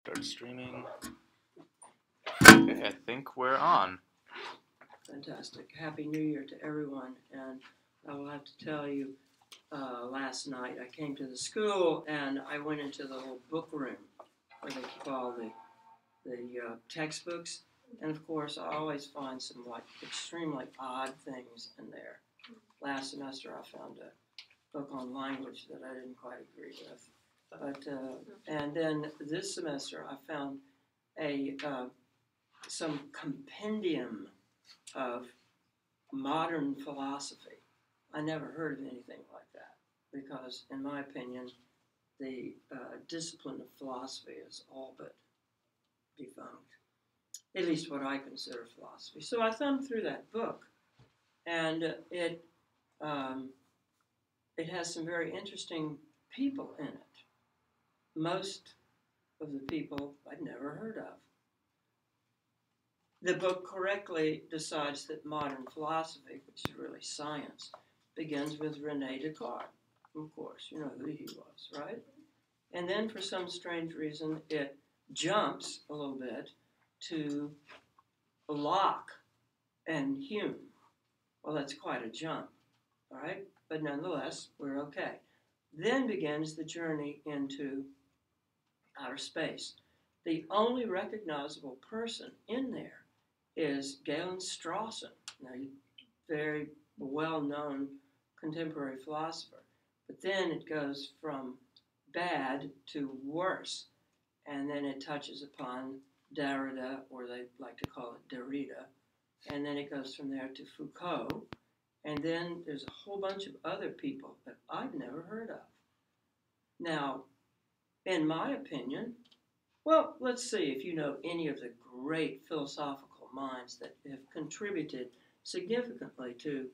Start streaming. Okay, I think we're on. Fantastic. Happy New Year to everyone. And I will have to tell you, last night I came to the school and I went into the little book room where they keep all the textbooks. And of course, I always find some like extremely odd things in there. Last semester I found a book on language that I didn't quite agree with. But and then this semester I found some compendium of modern philosophy. I never heard of anything like that because, in my opinion, the discipline of philosophy is all but defunct, at least what I consider philosophy. So I thumbed through that book, and it has some very interesting people in it. Most of the people I'd never heard of. The book correctly decides that modern philosophy, which is really science, begins with René Descartes. Of course, you know who he was, right? And then for some strange reason, it jumps a little bit to Locke and Hume. Well, that's quite a jump, all right? But nonetheless, we're okay. Then begins the journey into outer space. The only recognizable person in there is Galen Strawson, now, very well-known contemporary philosopher. But then it goes from bad to worse, and then it touches upon Derrida, or they like to call it Derrida, and then it goes from there to Foucault, and then there's a whole bunch of other people that I've never heard of. Now, in my opinion, well, let's see if you know any of the great philosophical minds that have contributed significantly to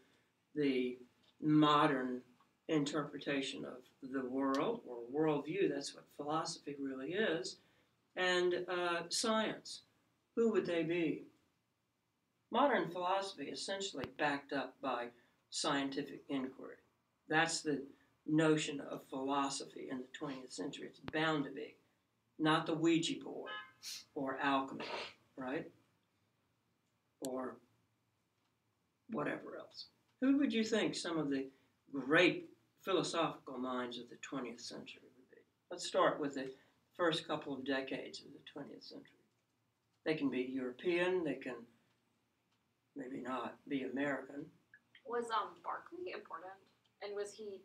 the modern interpretation of the world, or worldview. That's what philosophy really is. And science. Who would they be? Modern philosophy is essentially backed up by scientific inquiry. That's the notion of philosophy in the 20th century. It's bound to be. Not the Ouija board or alchemy, right? Or whatever else. Who would you think some of the great philosophical minds of the 20th century would be? Let's start with the first couple of decades of the 20th century. They can be European, they can maybe not be American. Was Berkeley important? And was he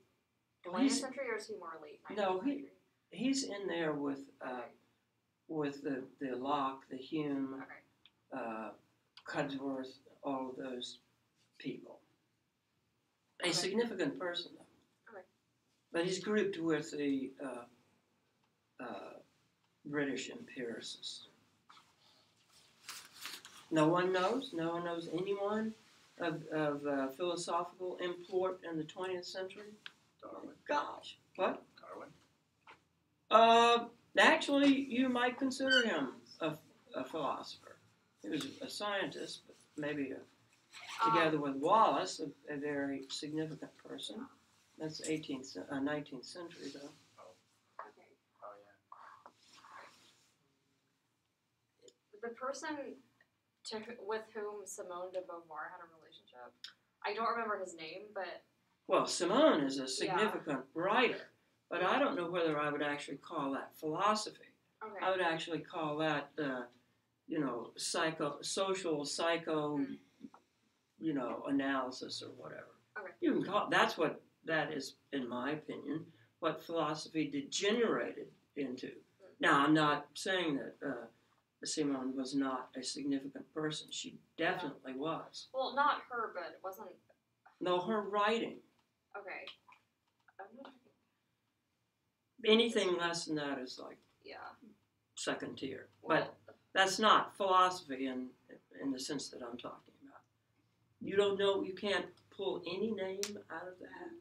20th century or is he more late 19th century? He's in there with the Locke, the Hume, Cudsworth, all of those people. A significant person, though. But he's grouped with the British empiricists. No one knows? No one knows anyone of philosophical import in the 20th century? Darwin. Gosh. What? Darwin. Actually, you might consider him a philosopher. He was a scientist, but maybe together with Wallace, a very significant person. That's 19th century, though. Okay. Oh, yeah. The person with whom Simone de Beauvoir had a relationship, I don't remember his name, but... Well, Simone is a significant writer, but I don't know whether I would actually call that philosophy. Okay. I would actually call that, social psycho, analysis or whatever. Okay. You can call that's what that is, in my opinion, what philosophy degenerated into. Now, I'm not saying that Simone was not a significant person. She definitely was. Well, not her, but it wasn't... No, her writing. Okay. Anything less than that is like second tier. Well, but that's not philosophy in the sense that I'm talking about. You don't know, you can't pull any name out of the hat.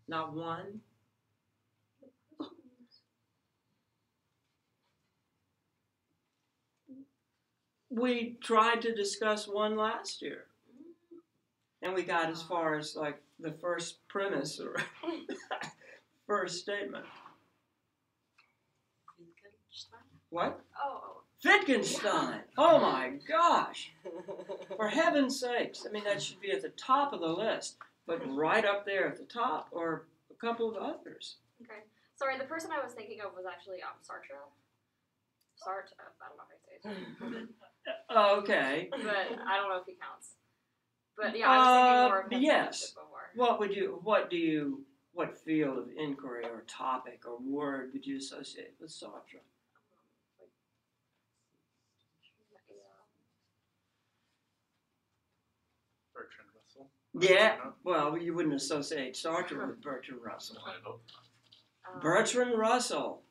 Not one. We tried to discuss one last year. And we got as far as like the first premise or first statement. Wittgenstein? What? Oh. Wittgenstein. Oh my gosh. For heaven's sakes. I mean, that should be at the top of the list, but right up there at the top, or a couple of others. Okay. Sorry, the person I was thinking of was actually Sartre. Sartre. I don't know how to say it. Okay. But I don't know if he counts. But yeah, I was thinking more of him yes. than Beauvoir. What field of inquiry or topic or word would you associate with Sartre? Bertrand Russell. Yeah, well, you wouldn't associate Sartre with Bertrand Russell. I hope not. Bertrand Russell,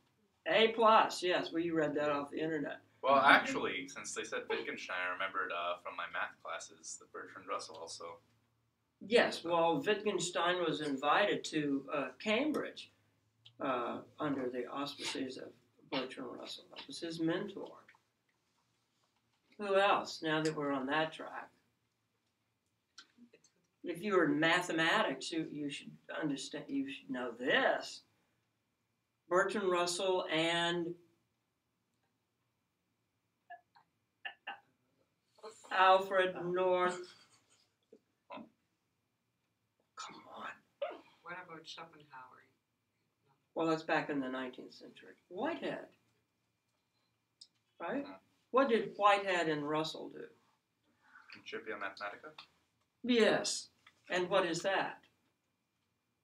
A+, yes, well, you read that off the internet. Well, actually, since they said Wittgenstein, I remembered from my math classes that Bertrand Russell also. Yes, well, Wittgenstein was invited to Cambridge under the auspices of Bertrand Russell. That was his mentor. Who else, now that we're on that track? If you were in mathematics, you should understand, you should know this. Bertrand Russell and Alfred North. Come on. What about Schopenhauer? Well, that's back in the 19th century. Whitehead. Right? What did Whitehead and Russell do? Principia Mathematica? Yes. And what is that?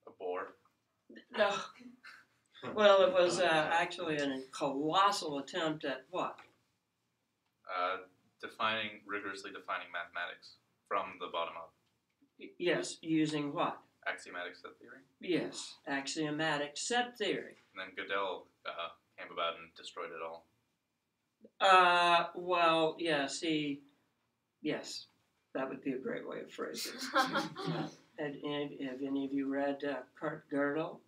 A bore. No. Well, it was actually a colossal attempt at what? Rigorously defining mathematics from the bottom up. Yes, using what? Axiomatic set theory. Yes, axiomatic set theory. And then Gödel came about and destroyed it all. Well, yes, yes, that would be a great way of phrasing it. Have any of you read Kurt Gödel?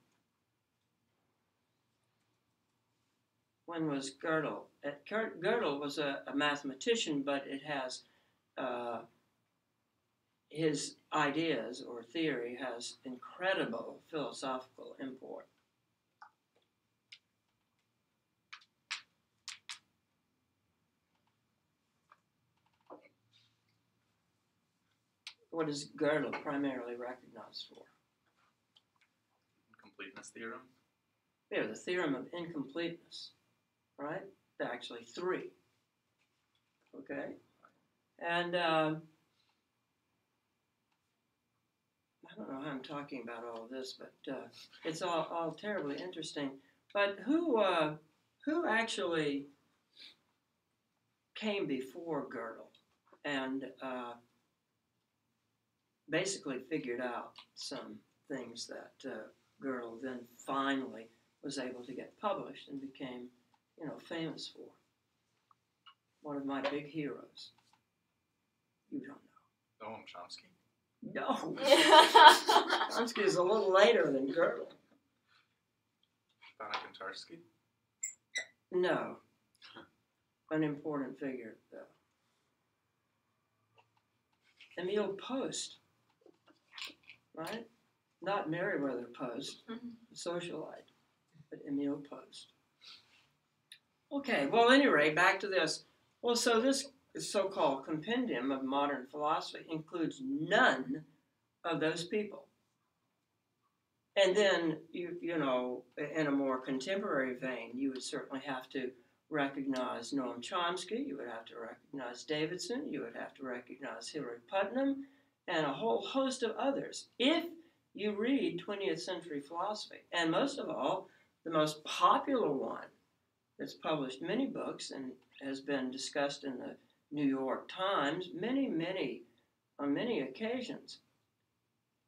When was Gödel? Kurt Gödel was a mathematician, but it has his ideas or theory has incredible philosophical import. What is Gödel primarily recognized for? Completeness theorem. Yeah, the theorem of incompleteness, right? Actually, 3. Okay? And I don't know how I'm talking about all of this, but it's all terribly interesting. But who actually came before Gödel and basically figured out some things that Gödel then finally was able to get published and became, famous for? One of my big heroes. You don't know. Noam Chomsky. No. Chomsky is a little later than Gödel. Banach-Tarski. No. An important figure, though. Emile Post. Right? Not Meriwether Post, the socialite, but Emile Post. Okay, well, at any rate, back to this. Well, so this so-called compendium of modern philosophy includes none of those people. And then, you know, in a more contemporary vein, you would certainly have to recognize Noam Chomsky, you would have to recognize Davidson, you would have to recognize Hilary Putnam, and a whole host of others, if you read 20th century philosophy. And most of all, the most popular one that's published many books and has been discussed in the New York Times on many occasions.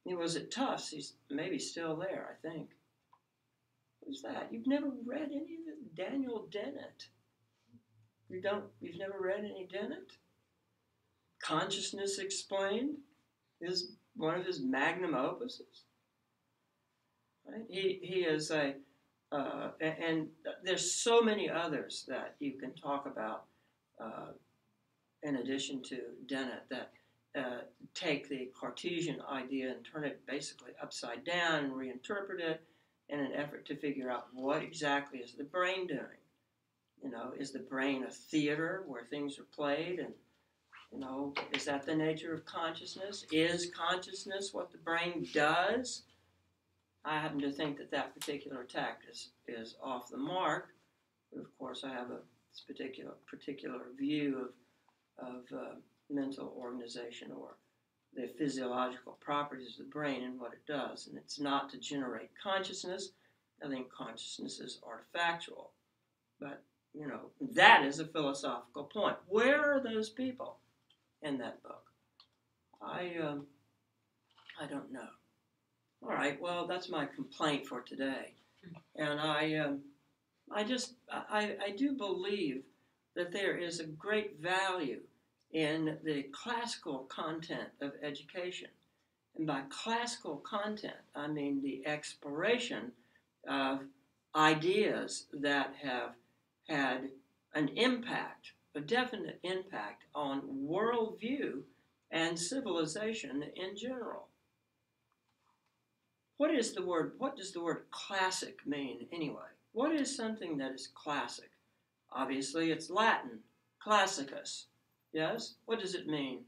He was at Tufts. He's maybe still there, I think. Who's that? You've never read any of it? Daniel Dennett. You've never read any Dennett? Consciousness Explained is one of his magnum opuses. Right? He is and there's so many others that you can talk about in addition to Dennett that take the Cartesian idea and turn it basically upside down and reinterpret it in an effort to figure out what exactly is the brain doing. You know, is the brain a theater where things are played? And, you know, is that the nature of consciousness? Is consciousness what the brain does? I happen to think that that particular tack is off the mark. But of course, I have a particular view of mental organization or the physiological properties of the brain and what it does. And it's not to generate consciousness. I think consciousness is artifactual. But, you know, that is a philosophical point. Where are those people in that book? I don't know. All right, well, that's my complaint for today. And I do believe that there is a great value in the classical content of education. And by classical content, I mean the exploration of ideas that have had an impact, a definite impact on worldview and civilization in general. What does the word classic mean anyway? What is something that is classic? Obviously, it's Latin, classicus. Yes? What does it mean?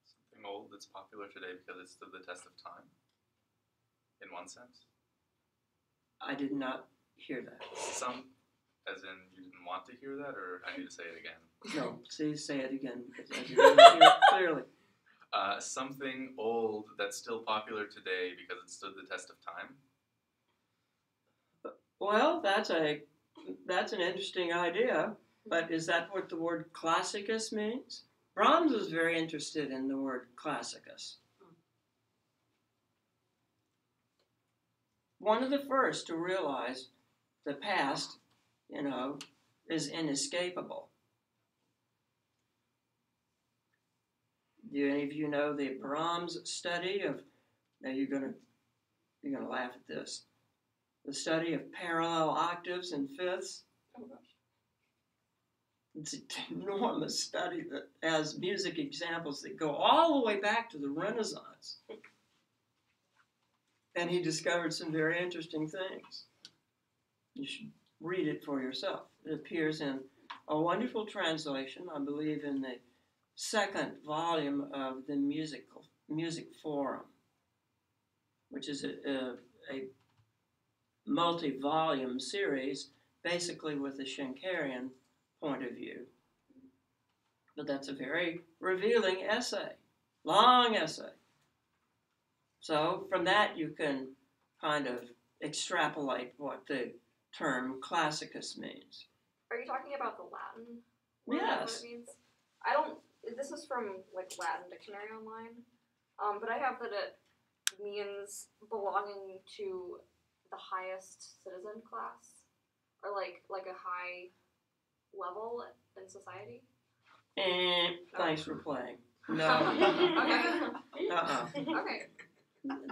Something old that's popular today because it stood the test of time, in one sense. I did not hear that. Some, as in you didn't want to hear that, or I need to say it again? No, please say it again because I didn't hear it clearly. Something old that's still popular today because it stood the test of time. Well, that's an interesting idea, but is that what the word classicus means? Brahms was very interested in the word classicus. One of the first to realize the past, you know, is inescapable. Do any of you know the Brahms study of? Now you're gonna laugh at this. The study of parallel octaves and fifths. Oh gosh. It's an enormous study that has music examples that go all the way back to the Renaissance. And he discovered some very interesting things. You should read it for yourself. It appears in a wonderful translation, I believe, in the second volume of the Music Forum, which is a multi-volume series, basically with the Schenkerian point of view. But that's a very revealing essay, long essay. So from that you can kind of extrapolate what the term classicus means. Are you talking about the Latin? Yes. What it means? I don't. This is from like Latin dictionary online, but I have that it means belonging to the highest citizen class, or like a high level in society. Thanks for playing. No. Okay. Okay.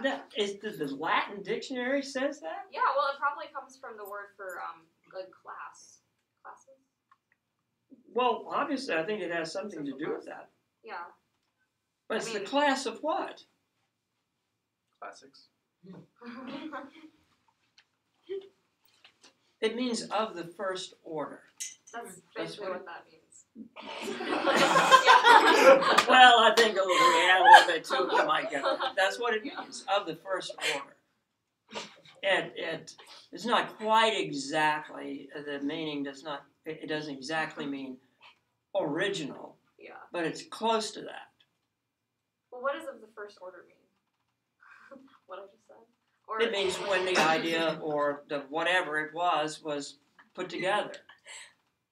That is the Latin dictionary says that? Yeah, well, it probably comes from the word for like classes. Well, obviously, I think it has something to do with that. Yeah. But it's the class of what? Classics. It means of the first order. That's basically what that means. Well, I think we add a little bit to it, you might get it. That's what it means, of the first order. It's not quite exactly, the meaning it doesn't exactly mean original, Yeah. but it's close to that. Well, what does of the first order mean? What I just said? Or It means when the idea or the whatever it was put together.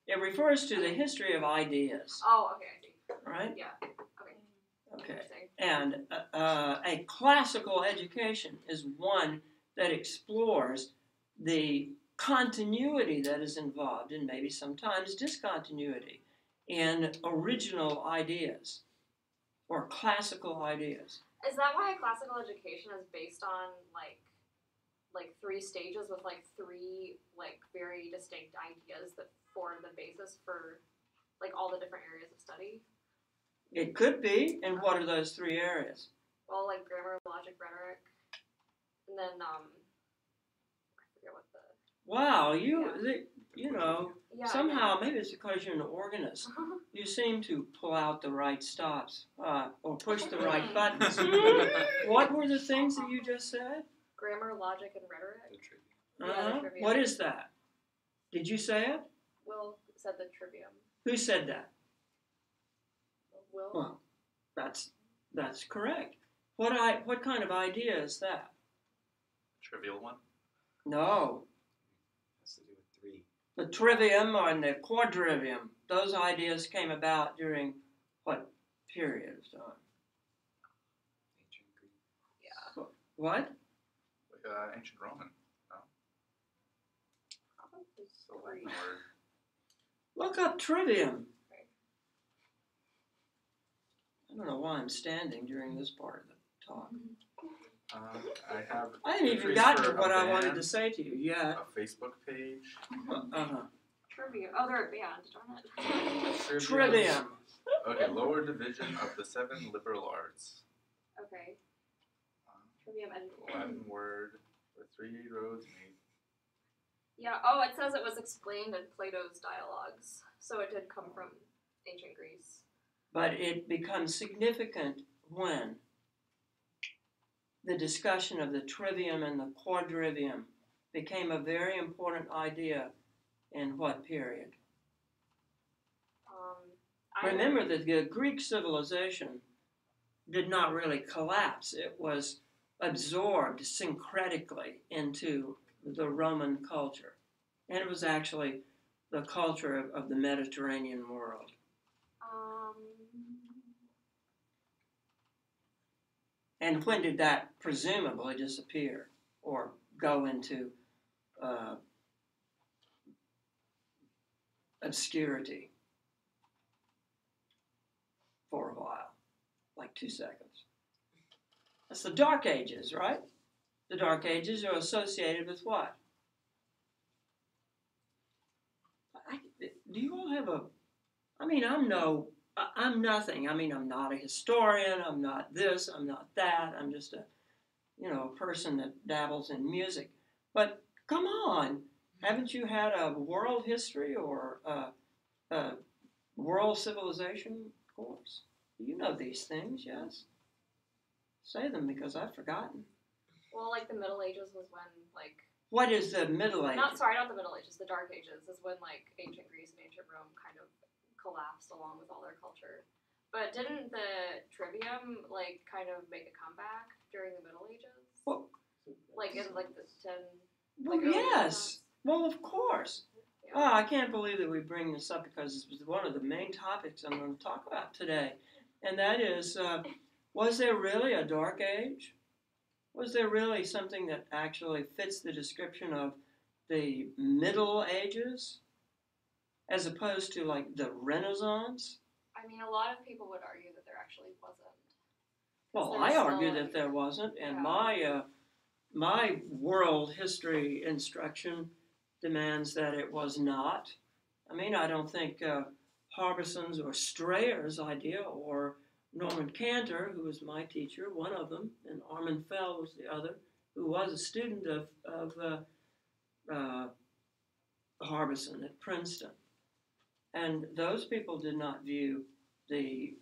It refers to the history of ideas, Oh, okay, I see. right? Yeah. Okay. Okay. Interesting. And a classical education is one that explores the continuity that is involved, and maybe sometimes discontinuity, in original ideas or classical ideas. Is that why classical education is based on like 3 stages with like 3 like very distinct ideas that form the basis for like all the different areas of study? It could be, and what are those 3 areas? Well, like grammar, logic, rhetoric, and then I forget what the Wow, Yeah. you know, Yeah. somehow, maybe it's because you're an organist, you seem to pull out the right stops, or push the right buttons. What were the things that you just said? Grammar, logic, and rhetoric. The trivia. Yeah, the trivia. What is that? Did you say it? Will said the trivium. Who said that? Will. Well, that's correct. What kind of idea is that? Trivial one. No, Has to do with 3. the trivium and the quadrivium. Those ideas came about during what period of time? Ancient Greek. Yeah. What? Ancient Roman. Probably It's a three. Latin word. Look up trivium. Right. I don't know why I'm standing during this part of the talk. I have. I haven't even entries gotten for to what a I wanted band, to say to you yet. A Facebook page. Trivia. Oh, they're a band. Darn it. Trivium. Okay, lower division of the 7 liberal arts. Okay. Uh, Trivium and. Latin word where 3 roads meet. Yeah. Oh, it says it was explained in Plato's dialogues, so it did come from ancient Greece. But it becomes significant when the discussion of the trivium and the quadrivium became a very important idea in what period? Remember that the Greek civilization did not really collapse. It was absorbed syncretically into the Roman culture. And it was actually the culture of the Mediterranean world. And when did that presumably disappear or go into obscurity for a while, like 2 seconds? That's the Dark Ages, right? The Dark Ages are associated with what? Do you all have a... I mean, I'm nothing. I mean, I'm not a historian. I'm not this. I'm not that. I'm just a person that dabbles in music. But come on, haven't you had a world history or a world civilization course? You know these things, yes? Say them because I've forgotten. Well, like the Middle Ages was when, like... What is the Middle Ages? Not the Middle Ages, the Dark Ages is when, like, ancient Greece and ancient Rome kind of collapsed along with all their culture. But didn't the trivium, like, kind of make a comeback during the Middle Ages? Well, like, in, like, the 10... Well, like, early yes. Well, of course. Yeah. Oh, I can't believe that we bring this up because this was one of the main topics I'm going to talk about today. And that is, was there really a Dark Age? Was there really something that actually fits the description of the Middle Ages as opposed to, like, the Renaissance? I mean, a lot of people would argue that there actually wasn't. Well, There's I argue still, that there wasn't, and yeah. my world history instruction demands that it was not. I mean, I don't think Harbison's or Strayer's idea, or Norman Cantor, who was my teacher, one of them, and Armin Fell was the other, who was a student of Harbison at Princeton. And those people did not view the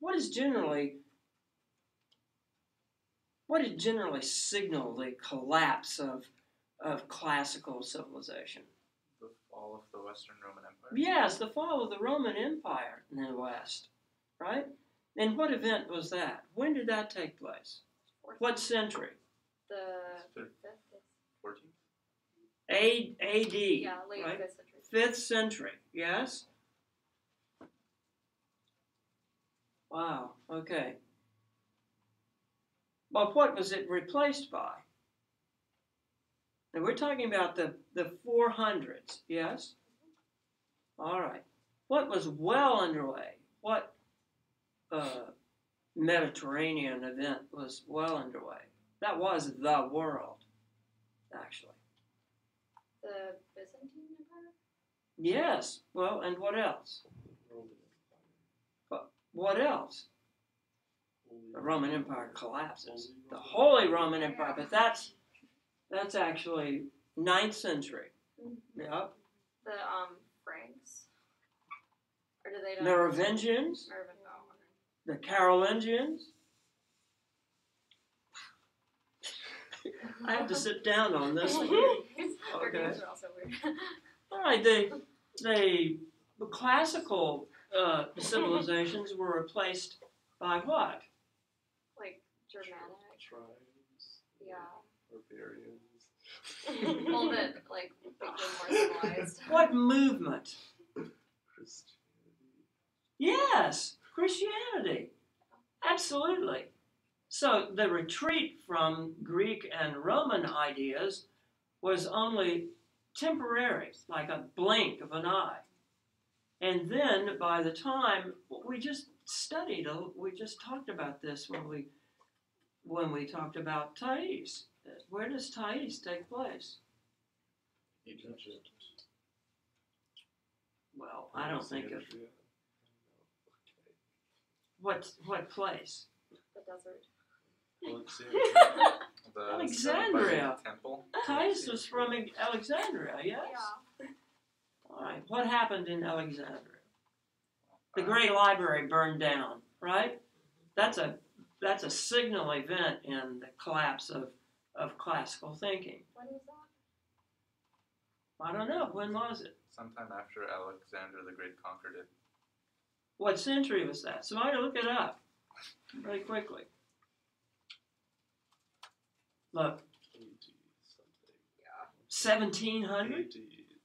what did generally signal the collapse of classical civilization? The fall of the Western Roman Empire. Yes, the fall of the Roman Empire in the West, right? And what event was that? When did that take place? What century? The 14th? A.D. Yeah, late right? 5th century. 5th century, yes? Wow, okay. But what was it replaced by? And we're talking about the 400s, yes? All right. What was well underway? What Mediterranean event was well underway? That was the world, actually. The Byzantine Empire? Yes. Well, and what else? Roman Empire. What else? the Roman Empire collapses. The Holy Roman Empire, but that's actually 9th century. Yep. The Franks, or do they? Merovingians, the Carolingians. I have to sit down on this one. Our Okay. names are also weird. All right, the classical civilizations were replaced by what? Like Germanic. Tribes. Yeah. Barbarians. Well, that like became more civilized. What movement? Christianity. Yes, Christianity. Absolutely. So the retreat from Greek and Roman ideas was only temporary, like a blink of an eye. And then by the time we just studied, we just talked about this when we talked about Thais. Where does Thais take place? Egypt. Well, I don't think of Alexandria. what place. The desert. Alexandria. The Alexandria. Temple. Thais was from Alexandria, yes? Yeah. All right. What happened in Alexandria? The Uh, Great Library burned down, right? That's a signal event in the collapse of classical thinking. When was that? I don't know. When was it? Sometime after Alexander the Great conquered it. What century was that? Somebody look it up really quickly. Look, 1700? AD,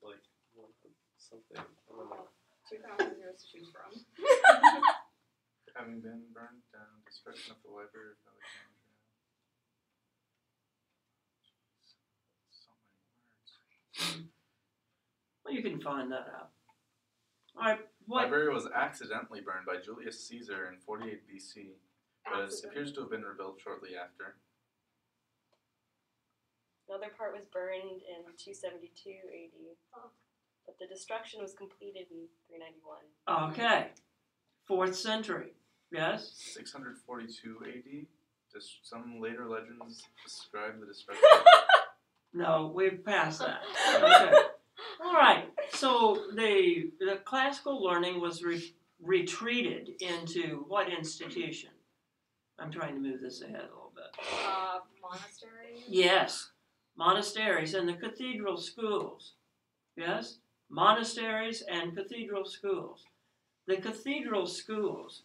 like 100 something. I don't know. 2,000 years to choose from. Having been burned down, destruction of the Library of Alexandria. So many words. Well, you can find that out. All right. What? Library was accidentally burned by Julius Caesar in 48 BC, but it appears to have been rebuilt shortly after. Another part was burned in 272 AD, Oh. but the destruction was completed in 391. Okay. 4th century. Yes? 642 AD. Some later legends describe the destruction. No, we've passed that. Okay. All right. So the classical learning was retreated into what institution? I'm trying to move this ahead a little bit. Monastery. Yes, monasteries and the cathedral schools. Yes, monasteries and cathedral schools. The cathedral schools,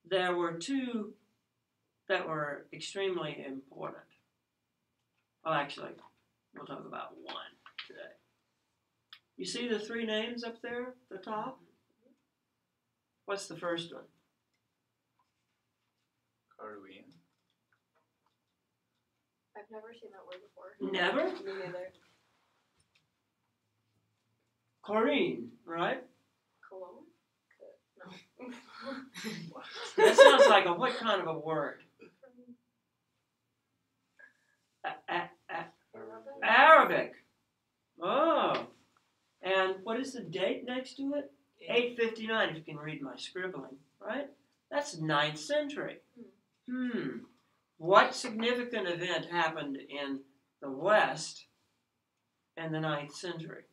there were two that were extremely important. Well, actually, we'll talk about one today. You see the 3 names up there at the top? What's the first one? Caruian. I've never seen that word before. Never? Me neither. Corrine, right? Cologne? No. That sounds like what kind of a word? Arabic. Oh. And what is the date next to it? 859, if you can read my scribbling, right? That's 9th century. What significant event happened in the West in the 9th century?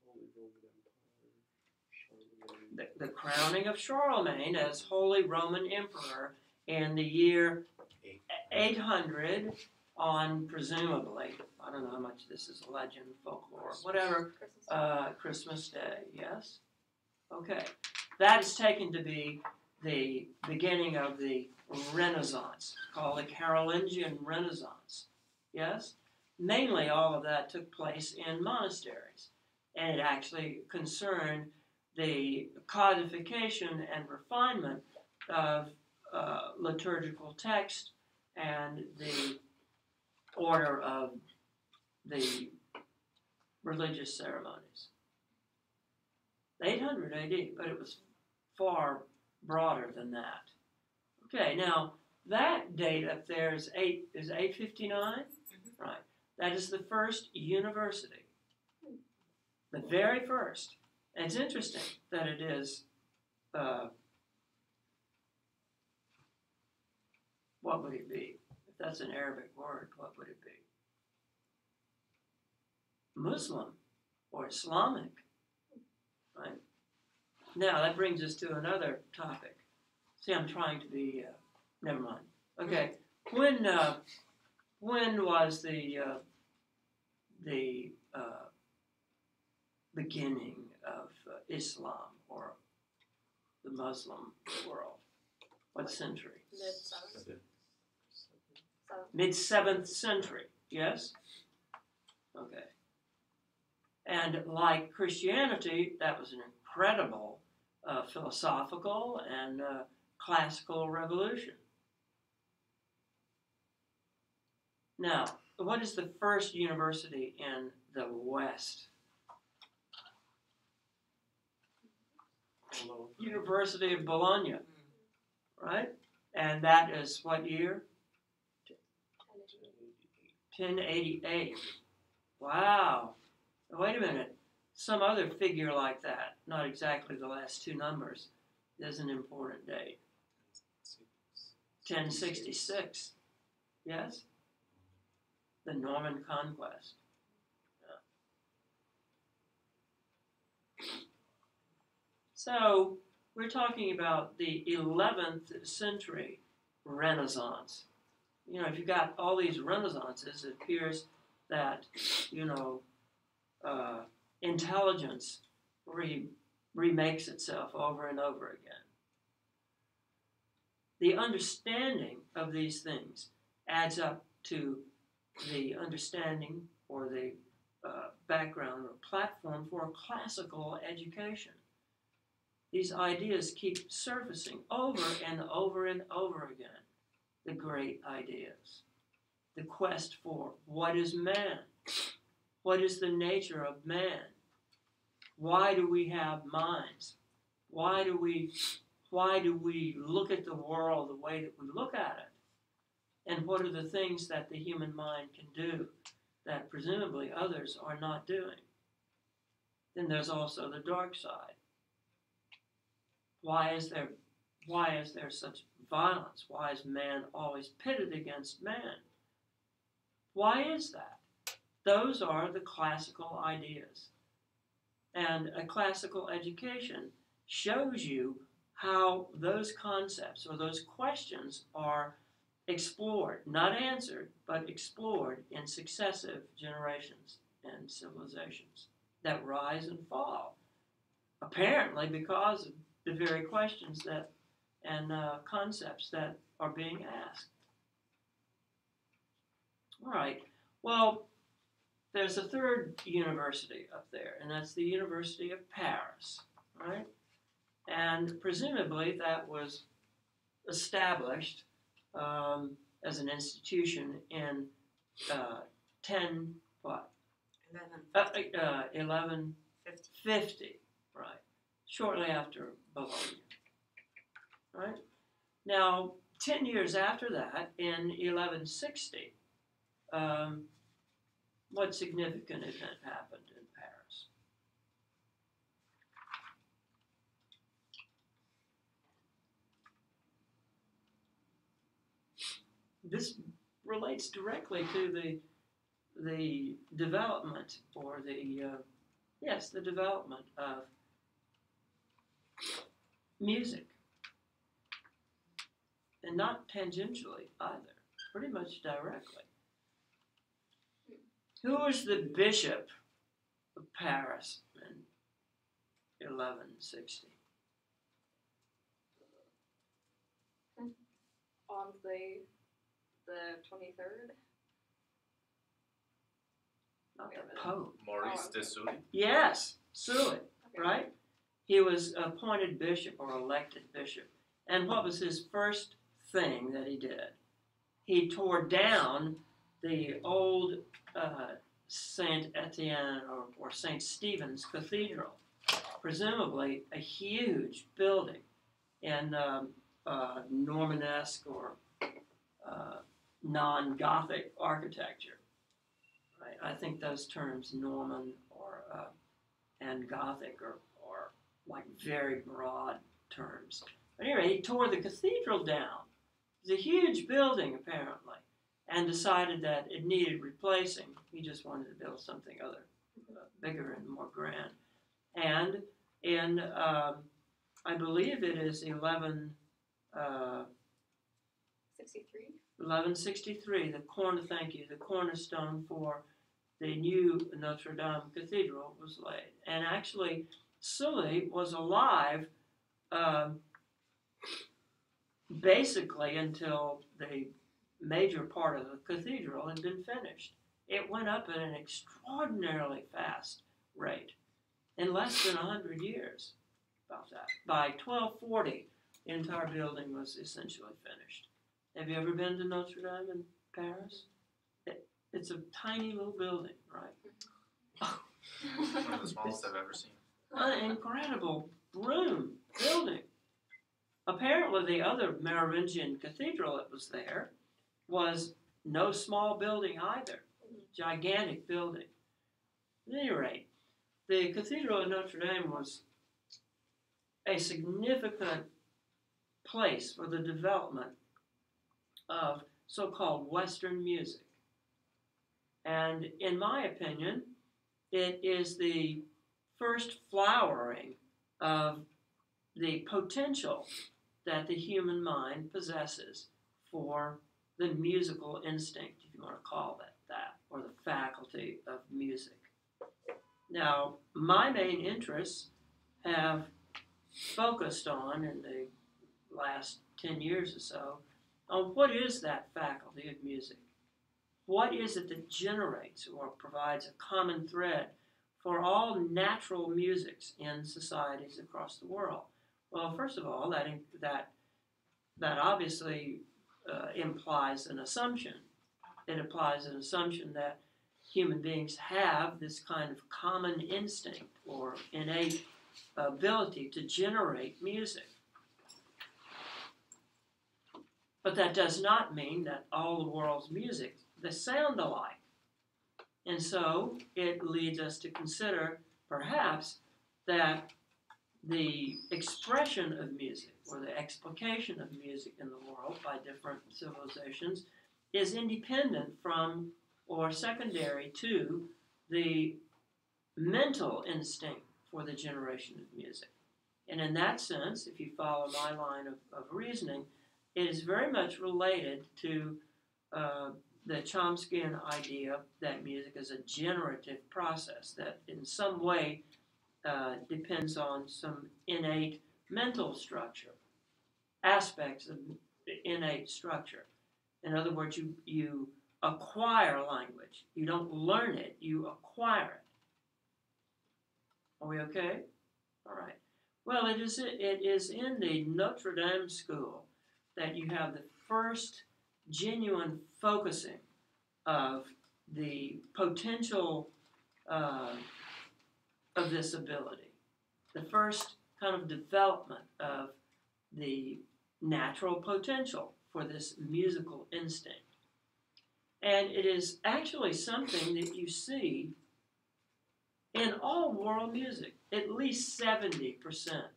Holy Roman Empire. Charlemagne. The crowning of Charlemagne as Holy Roman Emperor in the year 800 on, presumably, I don't know how much this is legend, folklore, whatever, Christmas Day, yes? Okay. That is taken to be the beginning of the Renaissance, called the Carolingian Renaissance, yes? Mainly all of that took place in monasteries, and it actually concerned the codification and refinement of liturgical text and the order of the religious ceremonies. 800 AD, but it was far broader than that. Okay, now that date up there is 859, right? That is the first university, the very first. And it's interesting that it is what would it be? If that's an Arabic word, what would it be? Muslim or Islamic, right? Now that brings us to another topic. See, I'm trying to be. Never mind. Okay, when was the beginning of Islam or the Muslim world? What century? Mid-7th. Mid-7th century. Yes. Okay. And like Christianity, that was an incredible philosophical and classical revolution. Now, what is the first university in the West? Hello. University of Bologna, right? And that is what year? 1088. Wow. Wait a minute. Some other figure like that, not exactly the last two numbers, is an important date. 1066. Yes? The Norman Conquest. Yeah. So, we're talking about the 11th century Renaissance. You know, if you've got all these Renaissances, it appears that, you know, intelligence remakes itself over and over again. The understanding of these things adds up to the understanding or the background or platform for a classical education. These ideas keep surfacing over and over and over again. The great ideas. The quest for what is man? What is the nature of man? Why do we have minds? Why do we look at the world the way that we look at it? And what are the things that the human mind can do that presumably others are not doing? Then there's also the dark side. Why is there such violence? Why is man always pitted against man? Why is that? Those are the classical ideas. And a classical education shows you how those concepts or those questions are explored, not answered, but explored in successive generations and civilizations that rise and fall. Apparently because of the very questions that and concepts that are being asked. All right. Well, there's a third university up there, and that's the University of Paris, right? And presumably that was established as an institution in 1150, right? Shortly after Bologna, right? Now, 10 years after that, in 1160, what significant event happened in Paris? This relates directly to the development or the development of music. And not tangentially either, pretty much directly. Who was the bishop of Paris in 1160? On the 23rd. Not the Pope. Maurice de Sully. Yes, Sully, Okay. right? He was appointed bishop or elected bishop. And what was his first thing that he did? He tore down the old Saint Etienne or Saint Stephen's Cathedral, presumably a huge building in Normanesque or non-Gothic architecture. Right? I think those terms Norman or and Gothic are like very broad terms. But anyway, he tore the cathedral down It was a huge building, apparently, and decided that it needed replacing. He just wanted to build something other, bigger and more grand. And in, I believe it is 63. 1163, the cornerstone for the new Notre Dame Cathedral was laid. And actually, Sully was alive basically until the major part of the cathedral had been finished. It went up at an extraordinarily fast rate in less than 100 years. About that. By 1240, the entire building was essentially finished. Have you ever been to Notre Dame in Paris? It's a tiny little building, right? One of the smallest I've ever seen. An incredible room building. Apparently, the other Merovingian cathedral that was there was no small building either. Gigantic building. At any rate, the Cathedral of Notre Dame was a significant place for the development of so-called Western music. And in my opinion, it is the first flowering of the potential that the human mind possesses for the musical instinct, if you want to call it that, or the faculty of music. Now, my main interests have focused on, in the last 10 years or so, on what is that faculty of music? What is it that generates or provides a common thread for all natural musics in societies across the world? Well, first of all, that obviously implies an assumption. It implies an assumption that human beings have this kind of common instinct or innate ability to generate music. But that does not mean that all the world's music, they sound alike. And so it leads us to consider, perhaps, that the expression of music or the explication of music in the world by different civilizations is independent from or secondary to the mental instinct for the generation of music. And in that sense, if you follow my line of reasoning, it is very much related to the Chomskyan idea that music is a generative process that in some way depends on some innate mental structure, aspects of innate structure. In other words, you acquire language. You don't learn it, you acquire it. Are we okay? All right. Well, it is in the Notre Dame school that you have the first genuine focusing of the potential of this ability. The first kind of development of the natural potential for this musical instinct. And it is actually something that you see in all world music. At least 70%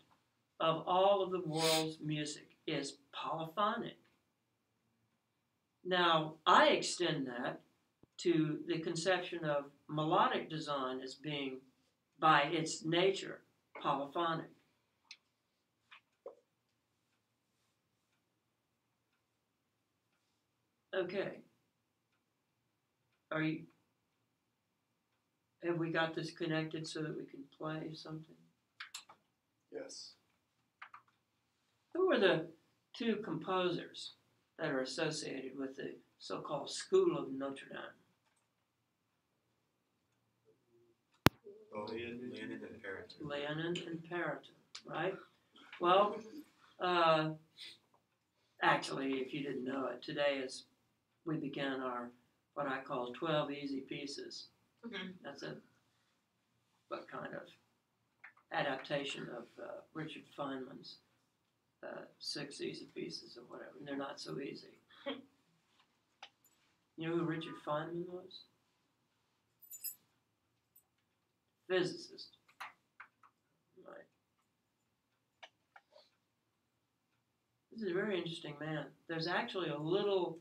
of all of the world's music is polyphonic. Now, I extend that to the conception of melodic design as being, by its nature, polyphonic. Okay. Have we got this connected so that we can play something? Yes. Who are the two composers that are associated with the so-called School of Notre Dame? Leonin and Periton. Leonin and Periton, right? Well, actually, if you didn't know it, today we began our, what I call 12 easy pieces. Mm-hmm. That's what kind of adaptation of Richard Feynman's 6 easy pieces or whatever. And they're not so easy. You know who Richard Feynman was? Physicist. Right. This is a very interesting man. There's actually a little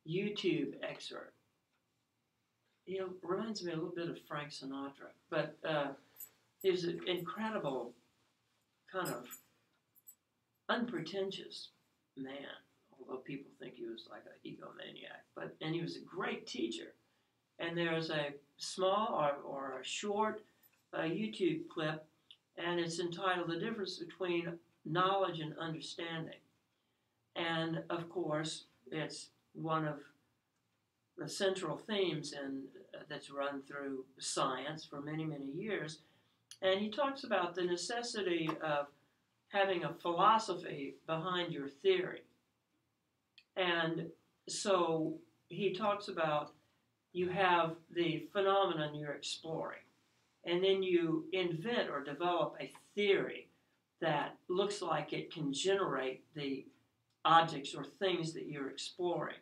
YouTube excerpt. He reminds me a little bit of Frank Sinatra, but he's an incredible, kind of unpretentious man, although people think he was like an egomaniac. And he was a great teacher. And there's a small or a short YouTube clip, and it's entitled "The Difference Between Knowledge and Understanding." And of course, it's one of the central themes that's run through science for many, many years. And he talks about the necessity of having a philosophy behind your theory. And so he talks about you have the phenomenon you're exploring, and then you invent or develop a theory that looks like it can generate the objects or things that you're exploring.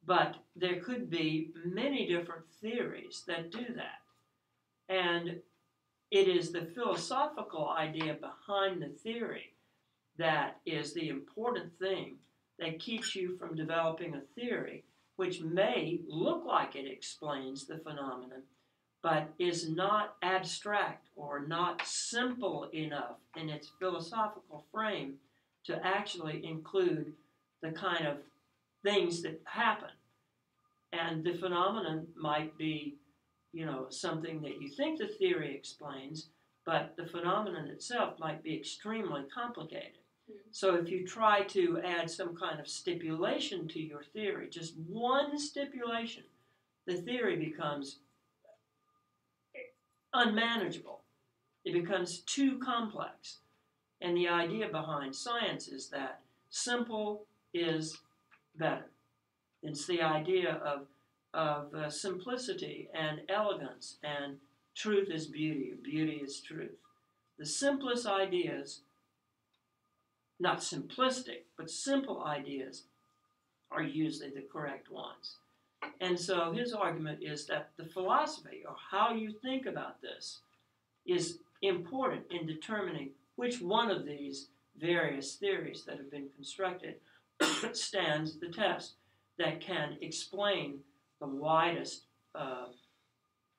But there could be many different theories that do that. And it is the philosophical idea behind the theory that is the important thing that keeps you from developing a theory which may look like it explains the phenomenon, but is not abstract or not simple enough in its philosophical frame to actually include the kind of things that happen. And the phenomenon might be, something that you think the theory explains, but the phenomenon itself might be extremely complicated. So if you try to add some kind of stipulation to your theory, just one stipulation, the theory becomes unmanageable. It becomes too complex. And the idea behind science is that simple is better. It's the idea of simplicity and elegance, and truth is beauty, beauty is truth. The simplest ideas, not simplistic, but simple ideas, are usually the correct ones. And so his argument is that the philosophy, or how you think about this, is important in determining which one of these various theories that have been constructed stands the test, that can explain the widest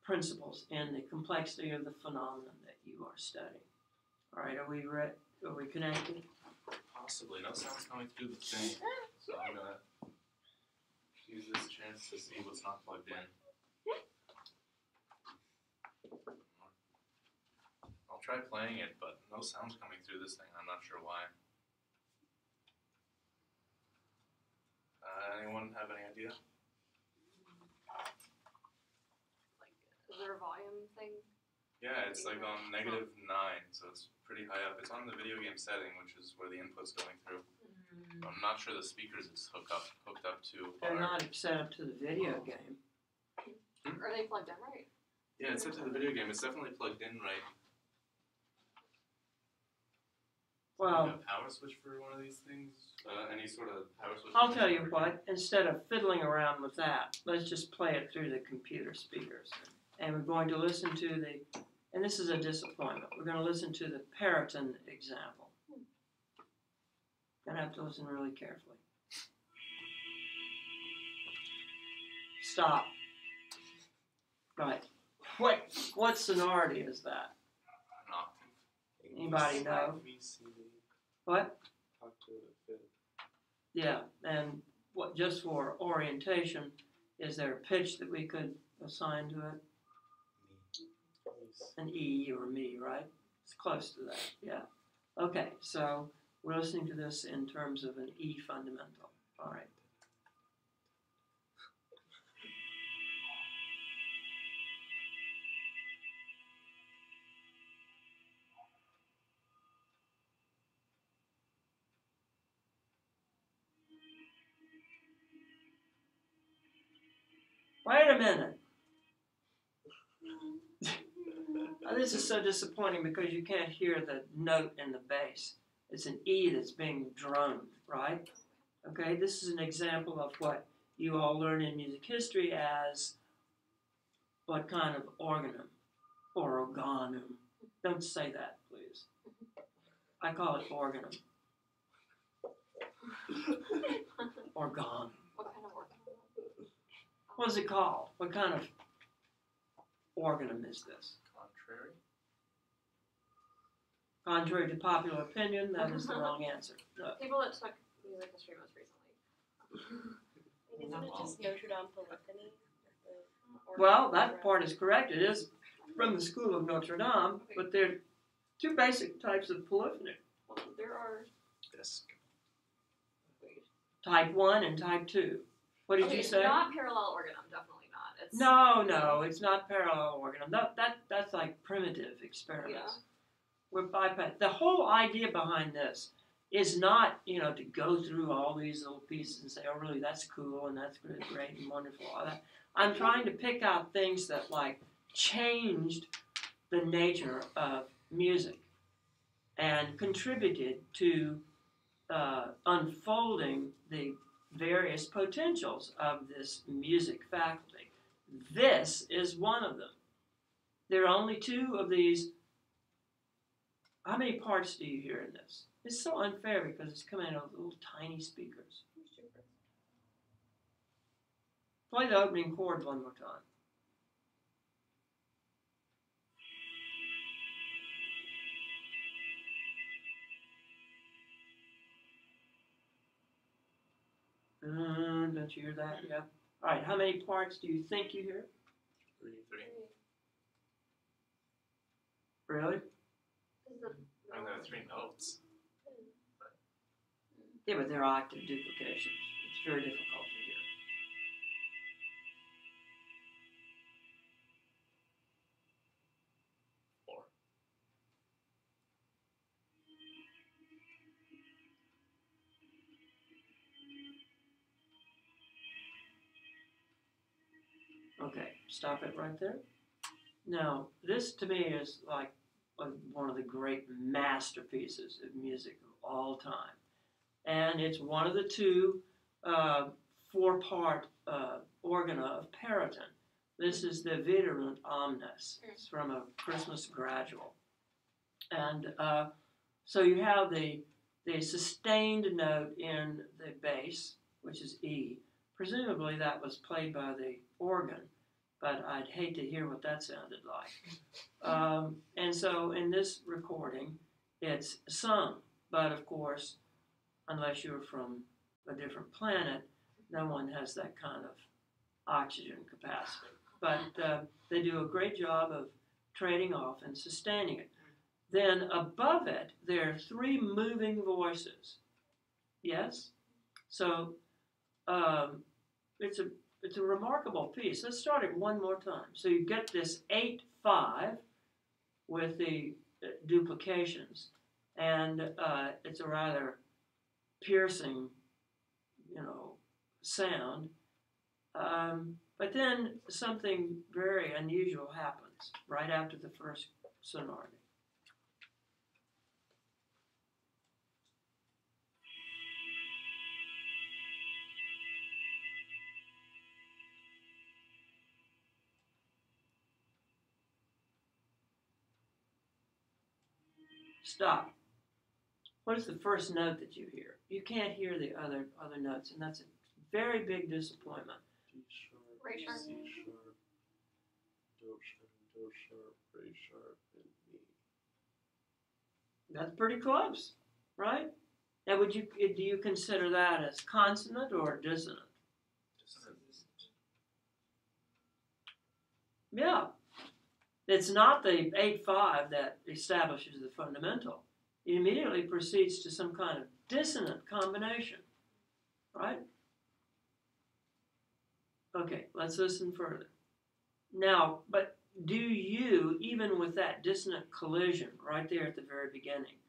principles in the complexity of the phenomenon that you are studying. All right, are we connected? Possibly. No sound's coming through the thing, so I'm gonna use this chance to see what's not plugged in. I'll try playing it, but no sound's coming through this thing. I'm not sure why. Anyone have any idea? Is there a volume thing? Yeah, it's like on -9, so it's pretty high up. It's on the video game setting, which is where the input's going through. I'm not sure the speakers it's hooked up to They're are. not set up to the video game. Are they plugged in right? Yeah, it's set to the video game. It's definitely plugged in right. Well, Do you have a power switch for one of these things? Any sort of power switch? I'll tell you what, instead of fiddling around with that, let's just play it through the computer speakers. And we're going to listen to and this is a disappointment, we're going to listen to the Periton example. You're going to have to listen really carefully. Stop. Right. What sonority is that? An octave. Anybody know? What? Octave at fifth. Yeah, and just for orientation, is there a pitch that we could assign to it? An E or Mi, right? It's close to that, yeah. Okay, so we're listening to this in terms of an E fundamental. All right. Wait a minute. This is so disappointing because you can't hear the note in the bass. It's an E that's being droned, right? Okay, this is an example of what you all learn in music history as what kind of organum or organum. Don't say that, please. I call it organum. Organ. What kind of organ? What is it called? What kind of organ is this? Contrary. Contrary to popular opinion, that is the wrong answer. No. People that took music history most recently. Isn't it just Notre Dame polyphony? Well, that part is correct. It is from the school of Notre Dame, but there are two basic types of polyphony. Well, there are. Disc. Type 1 and type 2. What did Okay, you say? Not parallel organum, definitely not. It's No, it's not parallel organum. That's like primitive experiments. Yeah. We're bypass. The whole idea behind this is not, to go through all these little pieces and say, oh, really, that's cool and that's really great and wonderful, all that. I'm trying to pick out things that, like, changed the nature of music and contributed to unfolding the various potentials of this music faculty. This is one of them. There are only two of these. How many parts do you hear in this? It's so unfair because it's coming out of little tiny speakers. Play the opening chord one more time. Don't you hear that? Yeah. All right. How many parts do you think you hear? 3. Really? Is the And there are 3 notes. Yeah, but they're octave duplications. It's very difficult to hear. Four. Okay, stop it right there. Now, this to me is like one of the great masterpieces of music of all time. And it's one of the two 4-part organa of Periton. This is the Viderunt Omnes. It's from a Christmas gradual. And so you have the sustained note in the bass, which is E. Presumably that was played by the organ, but I'd hate to hear what that sounded like. And so in this recording, it's sung. But of course, unless you're from a different planet, no one has that kind of oxygen capacity. But they do a great job of trading off and sustaining it. Then above it, there are 3 moving voices. Yes? So it's a remarkable piece. Let's start it one more time. So you get this 8/5 with the duplications, and it's a rather piercing, sound. But then something very unusual happens right after the first sonority. Stop. What is the first note that you hear? You can't hear the other notes, and that's a very big disappointment. D sharp, Ray sharp. C sharp, do sharp, Ray sharp, and me. That's pretty close, right? Now, do you consider that as consonant or dissonant? Yeah. It's not the 8/5 that establishes the fundamental. It immediately proceeds to some kind of dissonant combination, right? Okay, let's listen further. Now, but do you, even with that dissonant collision right there at the very beginning,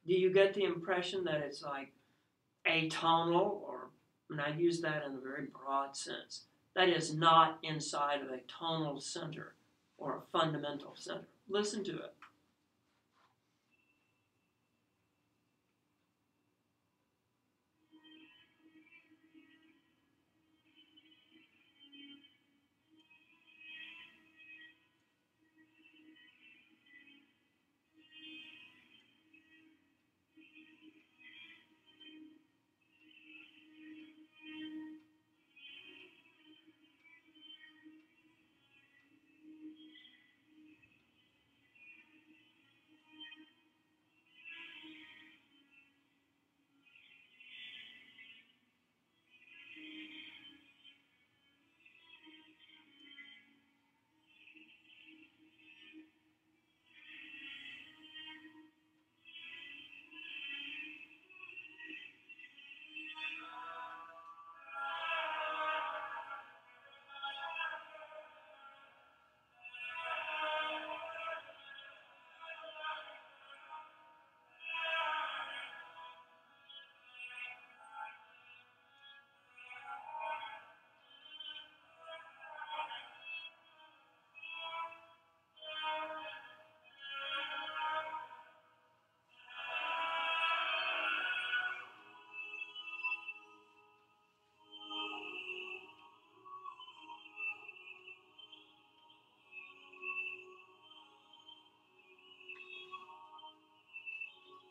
do you get the impression that it's like atonal, and I use that in a very broad sense, that is not inside of a tonal center or a fundamental center? Listen to it.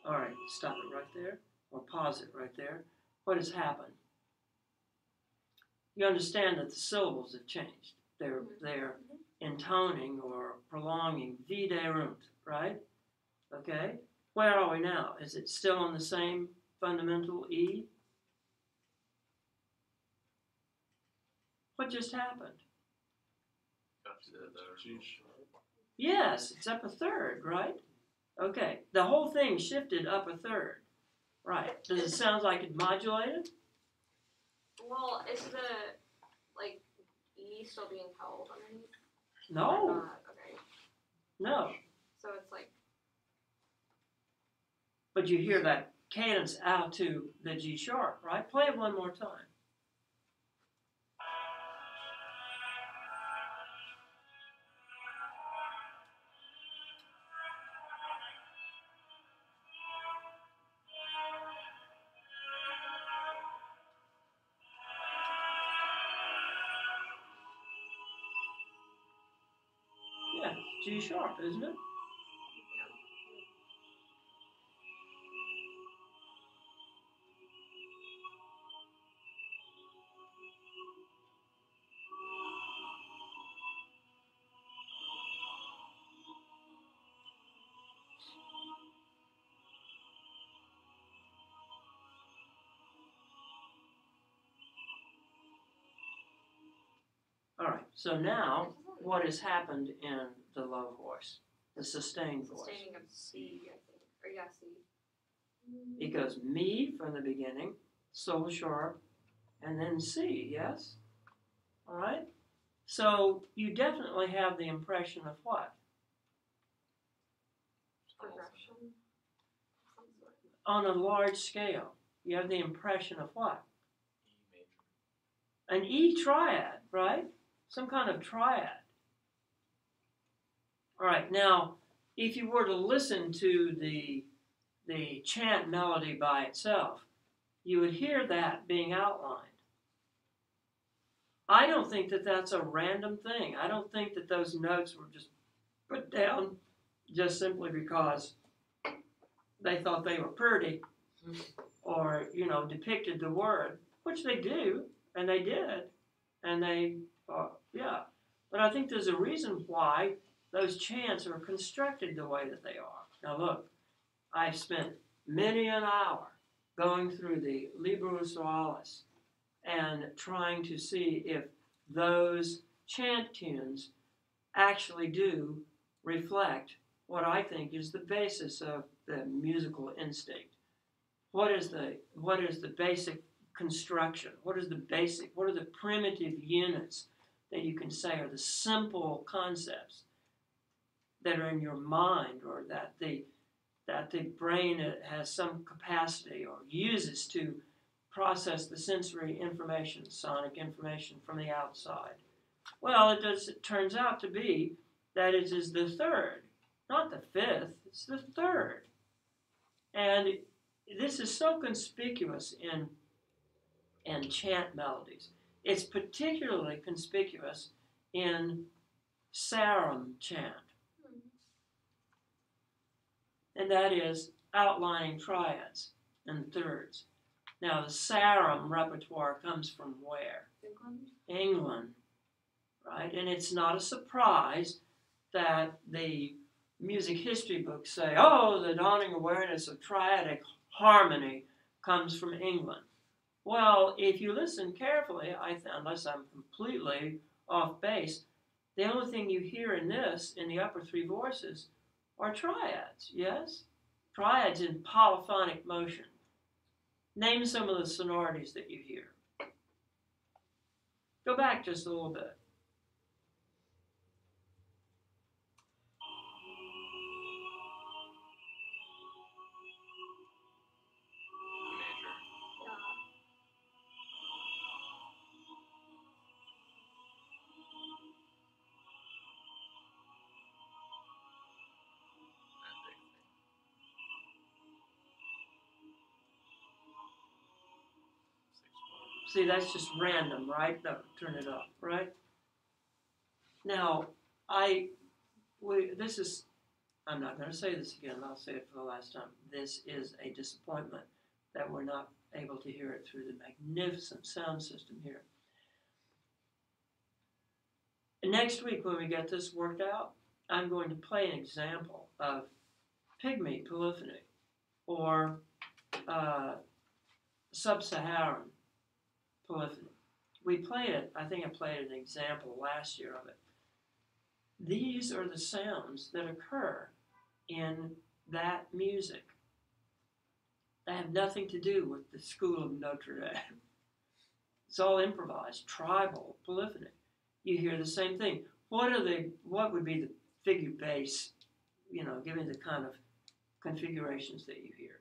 All right, stop it right there, or pause it right there. What has happened? You understand that the syllables have changed. They're intoning or prolonging viderunt, right? Okay? Where are we now? Is it still on the same fundamental E? What just happened? Up to the G sharp. Yes, it's up a third, right? Okay, the whole thing shifted up a third. Right. Does it sound like it modulated? Well, is the like E still being held underneath? Or No, not? Okay. no. So it's like But you hear that cadence out to the G sharp, right? Play it one more time. Yeah, G sharp, isn't it? All right, so now what has happened in the low voice, the sustained voice? sustaining of C, I think. Or yeah, C. It goes mi from the beginning, sol sharp, and then C, yes? All right? So you definitely have the impression of what? Progression. Some sort. On a large scale, you have the impression of what? E major. An E triad, right? Some kind of triad. All right, now, if you were to listen to the chant melody by itself, you would hear that being outlined. I don't think that that's a random thing. I don't think that those notes were just put down just simply because they thought they were pretty or, depicted the word, which they do, and they did, and they, yeah. But I think there's a reason why those chants are constructed the way that they are. Now look, I've spent many an hour going through the Liber Usualis and trying to see if those chant tunes actually do reflect what I think is the basis of the musical instinct. What is the basic construction? What are the primitive units that you can say are the simple concepts that are in your mind, or that the brain has some capacity or uses to process the sensory information, sonic information from the outside? Well, it turns out to be that it is the third, not the fifth, it's the third. And this is so conspicuous in chant melodies. It's particularly conspicuous in Sarum chant. And that is outlining triads and thirds. Now, the Sarum repertoire comes from where? England, right? And it's not a surprise that the music history books say, oh, the dawning awareness of triadic harmony comes from England. Well, if you listen carefully, unless I'm completely off base, the only thing you hear in the upper three voices, are triads, yes? Triads in polyphonic motion. Name some of the sonorities that you hear. Go back just a little bit. E major. That big thing. 6/4. See, that's just random, right? No, turn it up, right? Now, this is I'm not going to say this again, I'll say it for the last time. This is a disappointment that we're not able to hear it through the magnificent sound system here. Next week, when we get this worked out, I'm going to play an example of pygmy polyphony or sub-Saharan polyphony. We played it, I think I played an example last year of it. These are the sounds that occur in that music. They have nothing to do with the School of Notre Dame. It's all improvised, tribal polyphony. You hear the same thing. What would be the figure bass, give me the kind of configurations that you hear?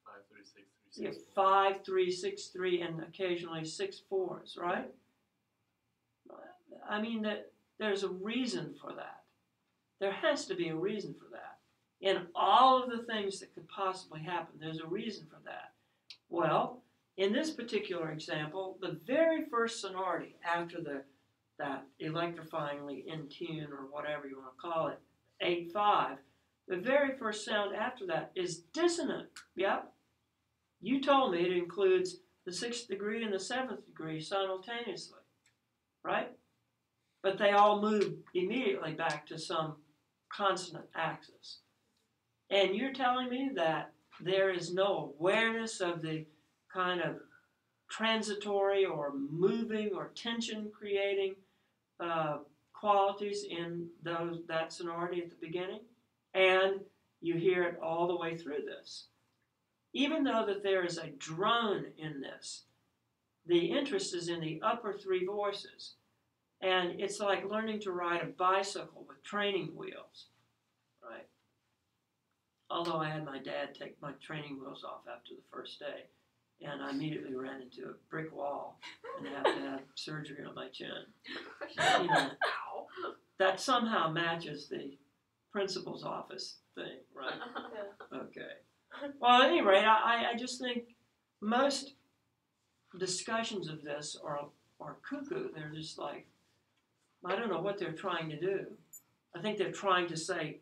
5, 3, 6, 3, 6. You have 5, 3, 6, 3, and occasionally 6 4s, right? I mean, there's a reason for that. There has to be a reason for that. In all of the things that could possibly happen, there's a reason for that. Well, in this particular example, the very first sonority after that electrifyingly in tune, or whatever you want to call it, 8/5, the very first sound after that is dissonant. Yep. You told me it includes the 6th degree and the 7th degree simultaneously, right? But they all move immediately back to some consonant axis. And you're telling me that there is no awareness of the kind of transitory or moving or tension creating qualities in that sonority at the beginning, and you hear it all the way through this. Even though that there is a drone in this, the interest is in the upper 3 voices, and it's like learning to ride a bicycle with training wheels, right? Although I had my dad take my training wheels off after the first day, and I immediately ran into a brick wall and had to have surgery on my chin. Ow. That somehow matches the principal's office thing, right? Yeah. Okay. Well, at any rate, I just think most discussions of this are cuckoo. They're just like, I don't know what they're trying to do. I think they're trying to say,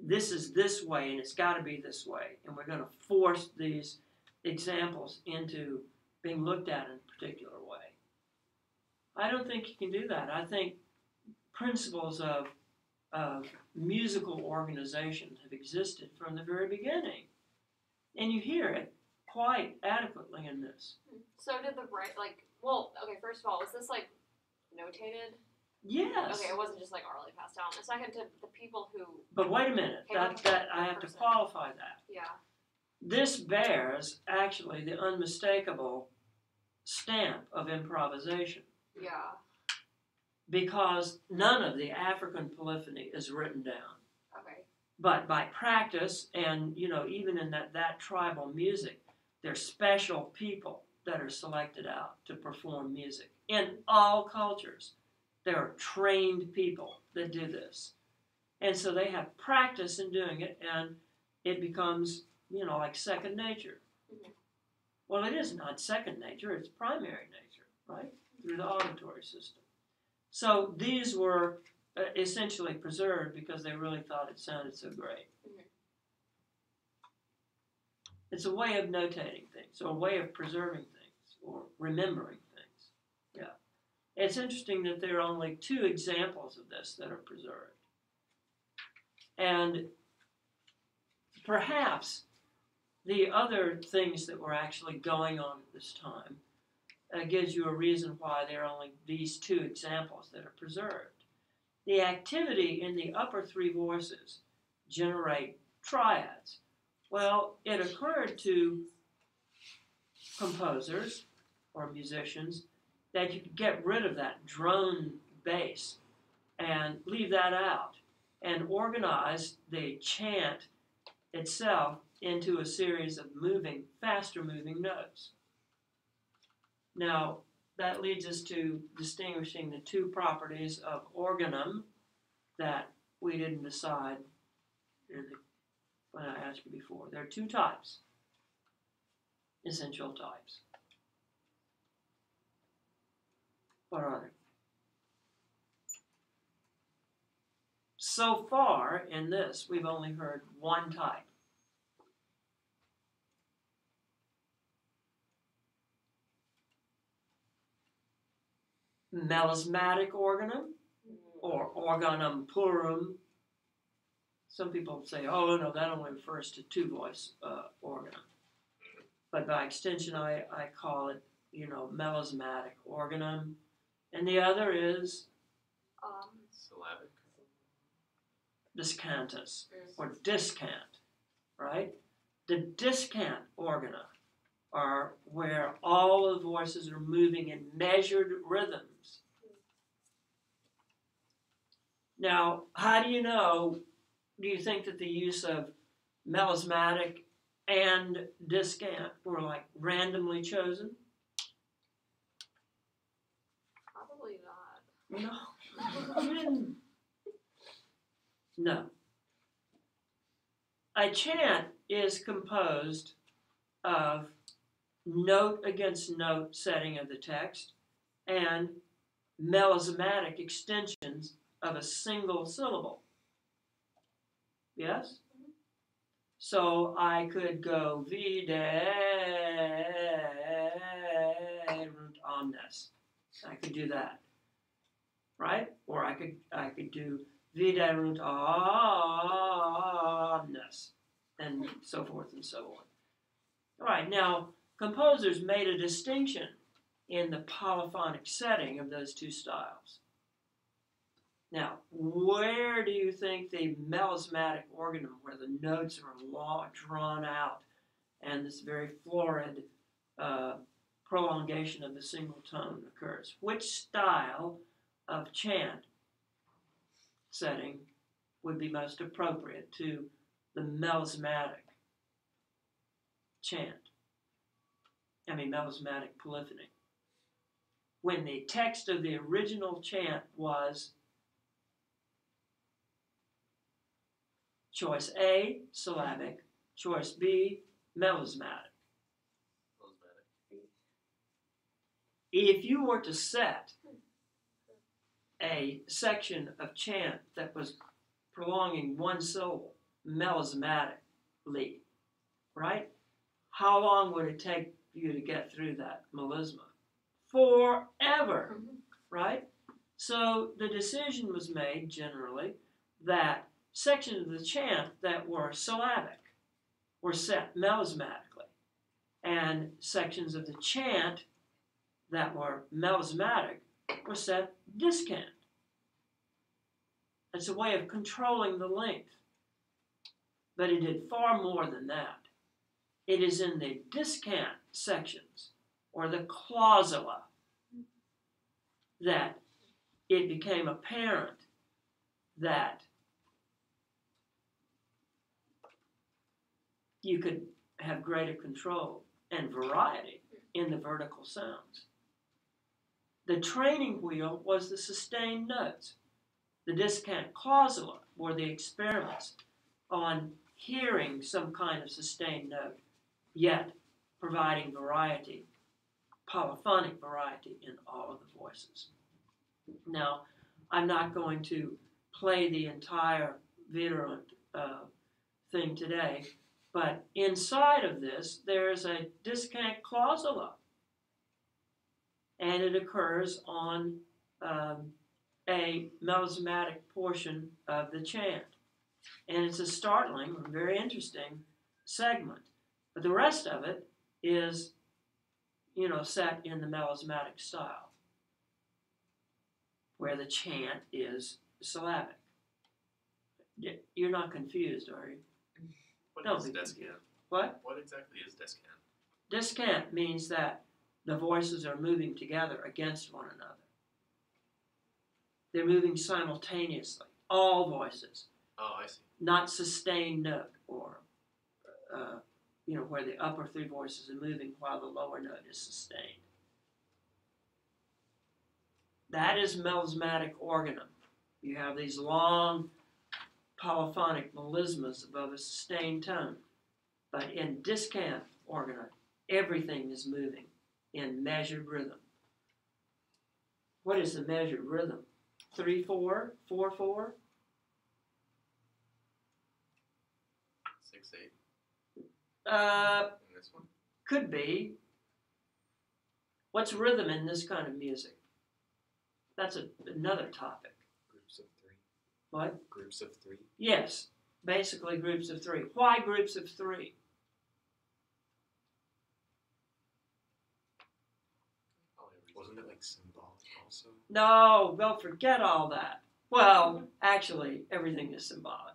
this is this way and it's got to be this way, and we're going to force these examples into being looked at in a particular way. I don't think you can do that. I think principles of musical organization have existed from the very beginning. And you hear it quite adequately in this. So did the okay, first of all, was this notated? Yes. Okay, it wasn't just orally passed down. And second, to the people who, But wait a minute, that I have to qualify that. yeah. This bears actually the unmistakable stamp of improvisation, Yeah. because none of the African polyphony is written down. Okay. But by practice, and even in that tribal music, there's special people that are selected out to perform music. In all cultures, there are trained people that do this. And so they have practice in doing it, and it becomes, like second nature. Mhm. Well, it is not second nature, it's primary nature, right? Through the auditory system. So these were essentially preserved because they really thought it sounded so great. Mhm. It's a way of notating things, or a way of preserving things, or remembering things. Yeah. It's interesting that there are only 2 examples of this that are preserved. And perhaps the other things that were actually going on at this time gives you a reason why there are only these 2 examples that are preserved. The activity in the upper 3 voices generate triads. Well, it occurred to composers or musicians that you could get rid of that drone bass and leave that out and organize the chant itself into a series of faster moving notes. Now, that leads us to distinguishing the 2 properties of organum that we didn't decide when I asked you before. There are 2 types, essential types. What are they? so far in this, we've only heard one type. Melismatic organum, or organum purum. Some people say, oh, no, that only refers to two-voice organum. But by extension, I call it, melismatic organum. And the other is Syllabic. descantus, or discant, right? The discant organa are where all the voices are moving in measured rhythms. Now, how do you know? Do you think that the use of melismatic and discant were like randomly chosen? Probably not. No. No. A chant is composed of note against note setting of the text and melismatic extensions of a single syllable. Yes? So I could go viderunt omnes. I could do that. Right? Or I could do viderunt omnes, and so forth and so on. All right, now composers made a distinction in the polyphonic setting of those two styles. Now, where do you think the melismatic organum, where the notes are drawn out and this very florid prolongation of the single tone occurs? Which style of chant setting would be most appropriate to the melismatic chant? Melismatic polyphony. When the text of the original chant was choice A, syllabic, choice B, melismatic. If you were to set a section of chant that was prolonging one syllable melismatically, right? How long would it take you to get through that melisma? Forever, right? So the decision was made generally that sections of the chant that were syllabic were set melismatically, and sections of the chant that were melismatic were set discant. It's a way of controlling the length, but it did far more than that. It is in the discant sections, or the clausula, that it became apparent that you could have greater control and variety in the vertical sounds. The training wheel was the sustained notes. The discant clausula were the experiments on hearing some kind of sustained note, yet providing variety, polyphonic variety in all of the voices. Now, I'm not going to play the entire viderunt thing today, but inside of this, there's a discant clausula, and it occurs on a melismatic portion of the chant. And it's a startling, very interesting segment. But the rest of it is, set in the melismatic style, where the chant is syllabic. You're not confused, are you? What is descant? What? What exactly is descant? Discant means that the voices are moving together against one another. They're moving simultaneously, all voices. Oh, I see. Not sustained note, or where the upper three voices are moving while the lower note is sustained. That is melismatic organum. You have these long polyphonic melismas above a sustained tone. But in discant organum, everything is moving in measured rhythm. What is the measured rhythm? 3/4, 4/4? 6/8 in this one. Could be. What's rhythm in this kind of music? That's another topic. Groups of 3. What? Groups of 3. Yes, basically groups of 3. Why groups of 3? Wasn't it like symbolic also? No, don't forget all that. Well, actually, everything is symbolic.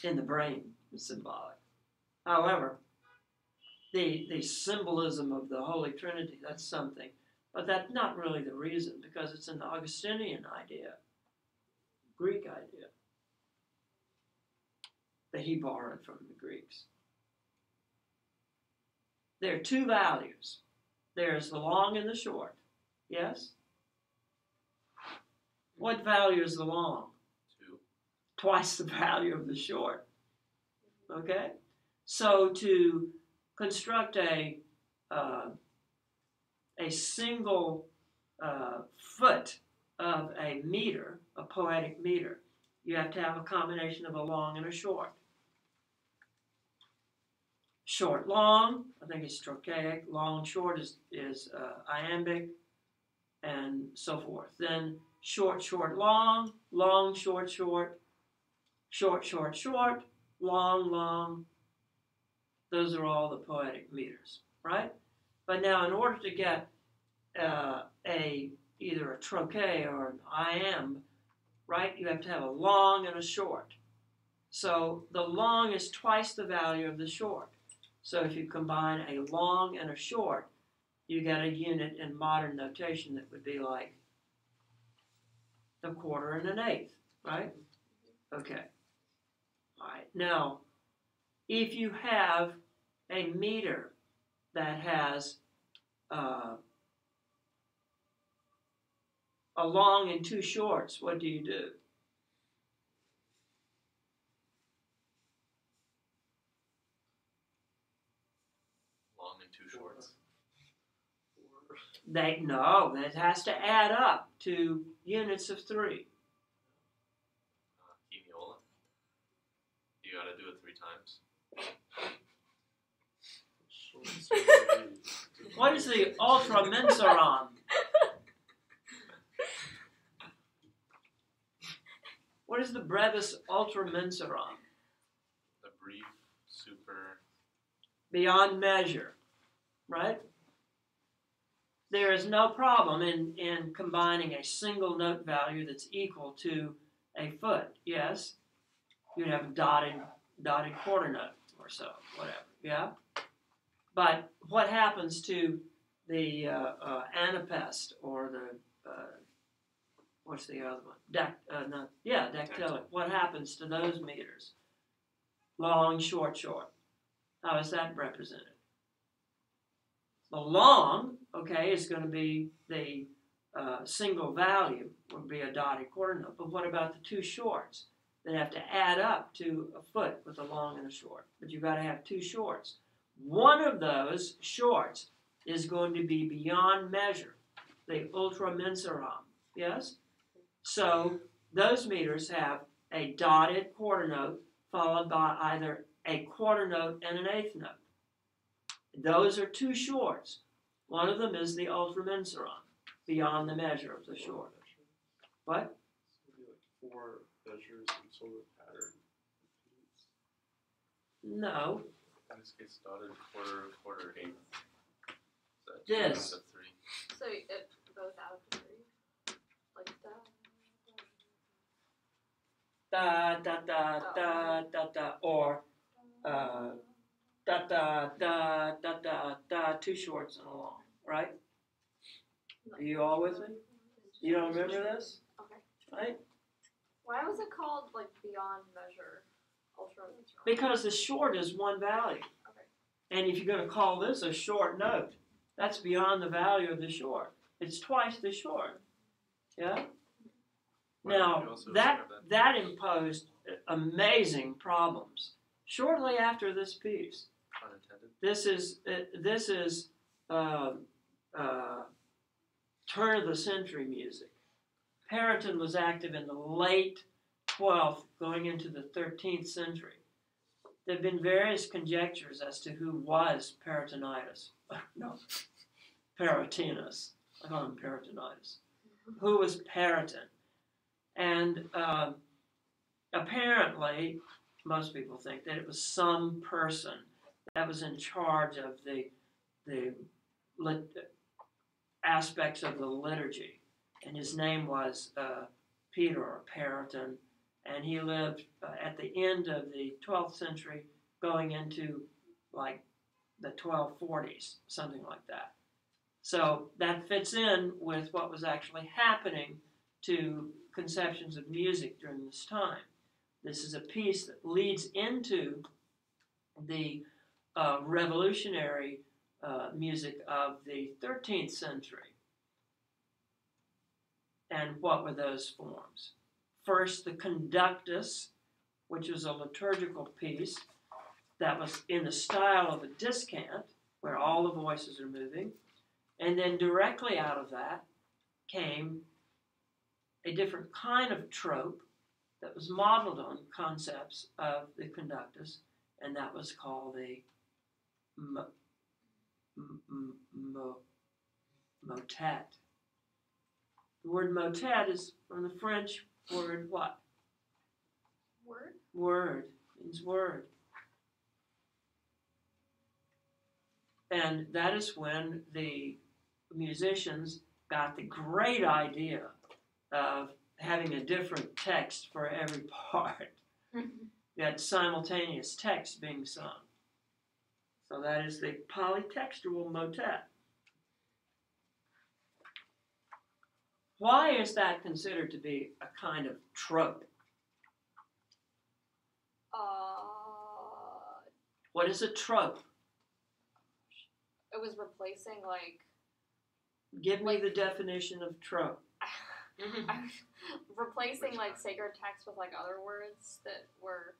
In the brain, it's symbolic. However, the symbolism of the Holy Trinity, that's something. But that's not really the reason, because it's an Augustinian idea, Greek idea, that he borrowed from the Greeks. There are two values. There's the long and the short. Yes? What value is the long? 2. Twice the value of the short. Okay? So to construct a single foot of a meter, a poetic meter, you have to have a combination of a long and a short. Short, long, I think it's trochaic. Long, short is iambic, and so forth. Then short, short, long, long, short, short, short, short, short, long, long. Those are all the poetic meters, right? But now, in order to get either a trochee or an iamb, right, you have to have a long and a short. So the long is twice the value of the short. So if you combine a long and a short, you get a unit in modern notation that would be like a quarter and an eighth, right? Okay. All right. Now, if you have a meter that has a long and two shorts, what do you do? Long and 2 shorts. No, that has to add up to units of 3. Hemiola. You gotta do it 3 times. What is the ultramensuram? What is the brevis ultramensuram? The brief, super. Beyond measure, right? There is no problem in combining a single note value that's equal to a foot. Yes, you'd have a dotted quarter note or so, whatever. Yeah. But what happens to the anapest or the what's the other one? Dactylic. What happens to those meters? Long, short, short. How is that represented? The long, okay, is going to be the single value, would be a dotted quarter note. But what about the 2 shorts that have to add up to a foot with a long and a short? But you've got to have 2 shorts. One of those shorts is going to be beyond measure, the ultramensuram. Yes? So those meters have a dotted quarter note followed by either a quarter note and an eighth note. Those are 2 shorts. One of them is the ultramensuram, beyond the measure of the short. What? So maybe like 4 measures and sort of pattern. No. In this case, dotted quarter, eighth. So that's This. 2 of 3. So it both add up to 3, like that. Da da da da da da, or da da da da da da, 2 shorts and a long, right? Are you all with me? You don't remember this? Okay. Right? Why was it called like beyond measure, ultramensuram? Because the short is 1 value. Okay. And if you're going to call this a short note, that's beyond the value of the short. It's twice the short. Yeah? Why don't Now, you also that describe that imposed amazing problems. Shortly after this piece, Unintended. this is turn of the century music. Periton was active in the late 12th, going into the 13th century. there have been various conjectures as to who was Peritonitis. No, Peritinus. I call him Peritonitis. Who was Periton? And apparently, most people think that it was some person that was in charge of the aspects of the liturgy, and his name was Peter or Periton, and he lived at the end of the 12th century, going into like the 1240s, something like that. So that fits in with what was actually happening to conceptions of music during this time. This is a piece that leads into the revolutionary music of the 13th century. And what were those forms? First, the conductus, which was a liturgical piece that was in the style of a descant, where all the voices are moving. And then directly out of that came a different kind of trope that was modeled on concepts of the conductus, and that was called the motet. The word motet is from the French word what? Word? Word. Means word. And that is when the musicians got the great idea of having a different text for every part. You had simultaneous text being sung. So that is the polytextual motet. Why is that considered to be a kind of trope? What is a trope? It was replacing like Give me the definition of trope. replacing like sacred text with like other words that were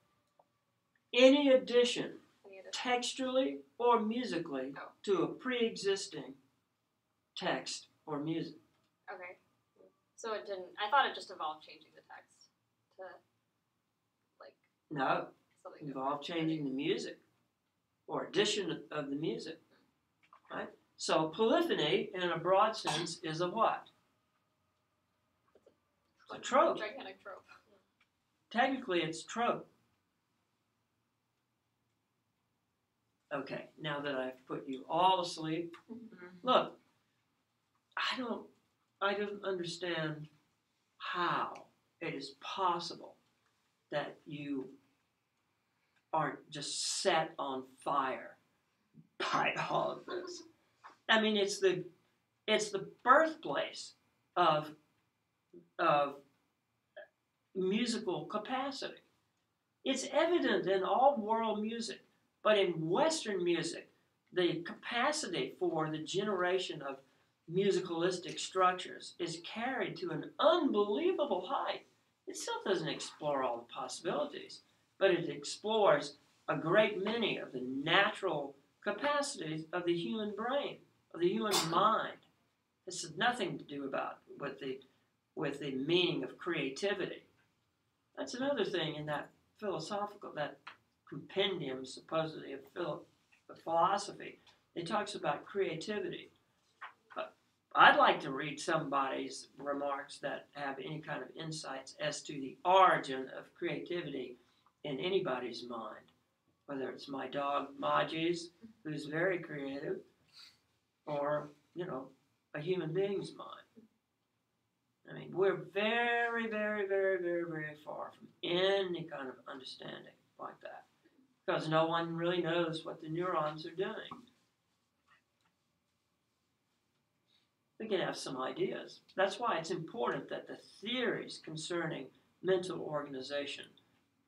Any addition, any other. textually or musically, Oh. to a pre-existing text or music. Okay. So it didn't. I thought it just involved changing the text to like No, something involved different. changing the music or addition of the music. Right? So polyphony, in a broad sense, is a what? It's a trope. Gigantic trope. Technically, it's trope. Okay, now that I've put you all asleep, look, I don't understand how it is possible that you aren't just set on fire by all of this. I mean, it's the birthplace of musical capacity. It's evident in all world music, but in Western music, the capacity for the generation of musicalistic structures is carried to an unbelievable height. It still doesn't explore all the possibilities, but it explores a great many of the natural capacities of the human brain, of the human mind. This has nothing to do with the meaning of creativity. That's another thing in that that compendium, supposedly, of philosophy. It talks about creativity. I'd like to read somebody's remarks that have any kind of insights as to the origin of creativity in anybody's mind, whether it's my dog Maji's, who's very creative, or, a human being's mind. I mean, we're very, very, very, very, very far from any kind of understanding like that, because no one really knows what the neurons are doing. We can have some ideas. That's why it's important that the theories concerning mental organization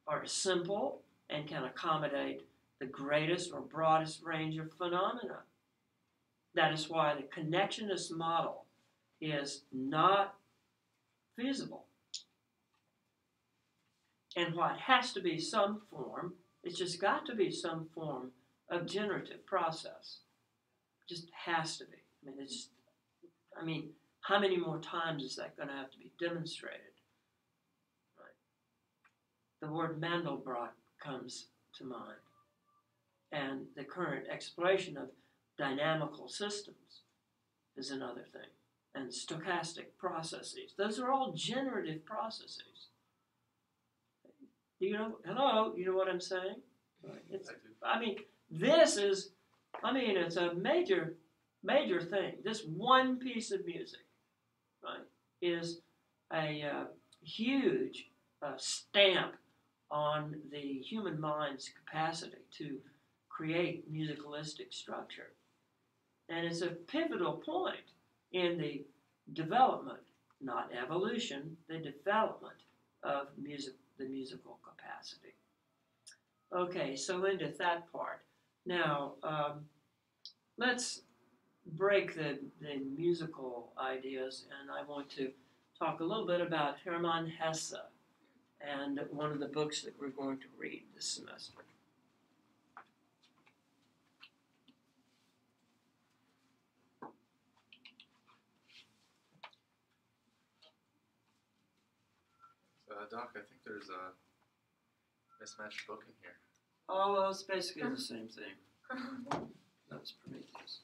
are simple and can accommodate the greatest or broadest range of phenomena. That is why the connectionist model is not feasible. And why it has to be some form, it's just got to be some form of generative process. It just has to be. I mean, how many more times is that going to have to be demonstrated? Right. The word Mandelbrot comes to mind. And the current exploration of dynamical systems is another thing. And stochastic processes. Those are all generative processes. You know, hello, you know what I'm saying? It's, I do. I mean, this is, I mean, it's a major, major thing. This one piece of music, right, is a huge stamp on the human mind's capacity to create musicalistic structure. And it's a pivotal point in the development, not evolution, the development of music, the musical capacity. Okay, so into that part. Now, let's break the musical ideas, and I want to talk a little bit about Hermann Hesse and one of the books that we're going to read this semester. Doc, I think there's a mismatched book in here. Oh, well, it's basically the same thing. That's Prometheus.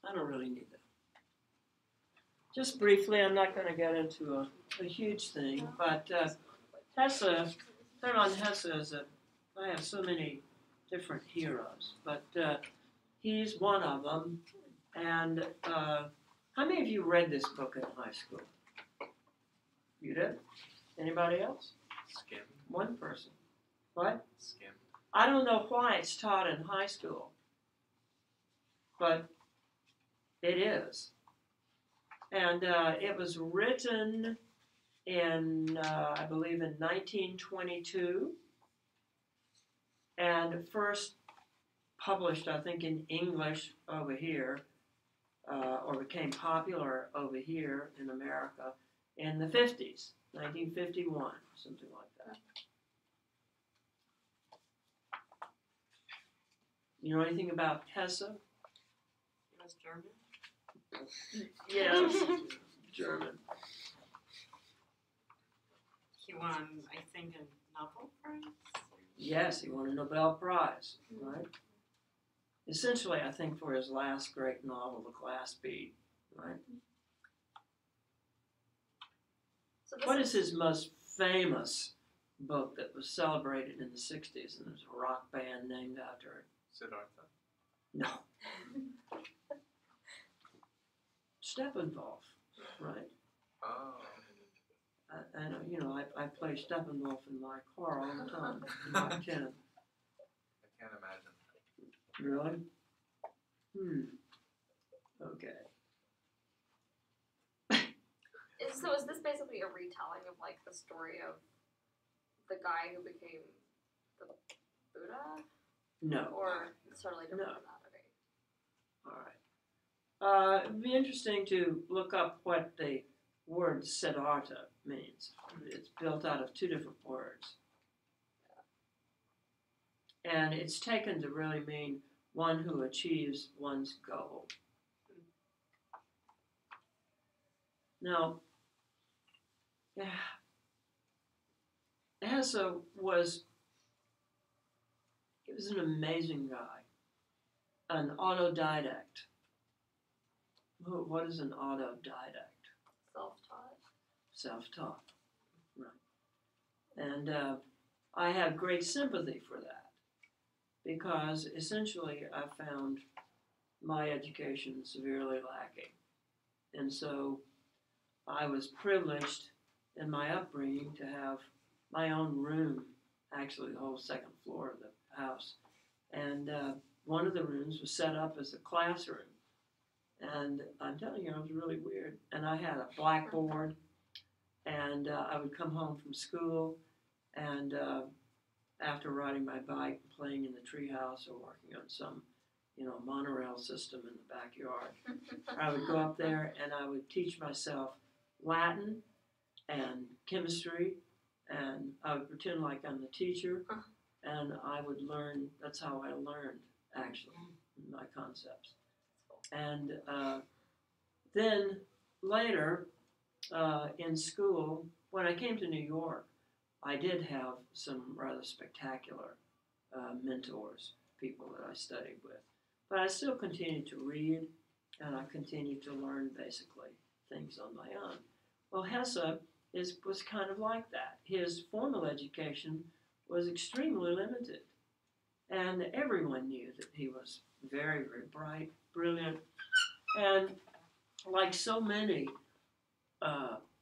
I don't really need that. Just briefly, I'm not going to get into a huge thing, but Hesse, Hermann Hesse is I have so many different heroes, but he's one of them. And how many of you read this book in high school? You did? Anybody else? Skimmed. One person. What? Skimmed. I don't know why it's taught in high school, but it is. And it was written in, I believe, in 1922, and first published, I think, in English over here, or became popular over here in America in the 50s, 1951, something like that. You know anything about Hesse? He was German. Yes, German. He won, I think, a Nobel Prize. Yes, he won a Nobel Prize, right? Essentially, I think, for his last great novel, The Glass Bead, right? So this What is his most famous book that was celebrated in the 60s, and there's a rock band named after it? Siddhartha. No. Steppenwolf, right? Oh. I know, you know, I play Steppenwolf in my car all the time, in my 10. I can't imagine. Really? Okay. So is this basically a retelling of like the story of the guy who became the Buddha? No. Or it's totally different No. than that, okay. All right. It'd be interesting to look up what the word Siddhartha means. It's built out of two different words. And it's taken to really mean one who achieves one's goal. Now, Hesse was an amazing guy, an autodidact. What is an autodidact? Self-taught. Self-taught, right. And I have great sympathy for that because essentially I found my education severely lacking. And so I was privileged in my upbringing to have my own room, actually the whole second floor of the house. And one of the rooms was set up as a classroom. And I'm telling you, it was really weird. And I had a blackboard, and I would come home from school, and after riding my bike, playing in the treehouse or working on some, monorail system in the backyard, I would go up there and I would teach myself Latin and chemistry, and I would pretend like I'm the teacher, and I would learn. That's how I learned, actually, my concepts. And then later in school, when I came to New York, I did have some rather spectacular mentors, people that I studied with. But I still continued to read, and I continued to learn basically things on my own. Well, Hesse was kind of like that. His formal education was extremely limited, and everyone knew that he was very, very bright, brilliant, and like so many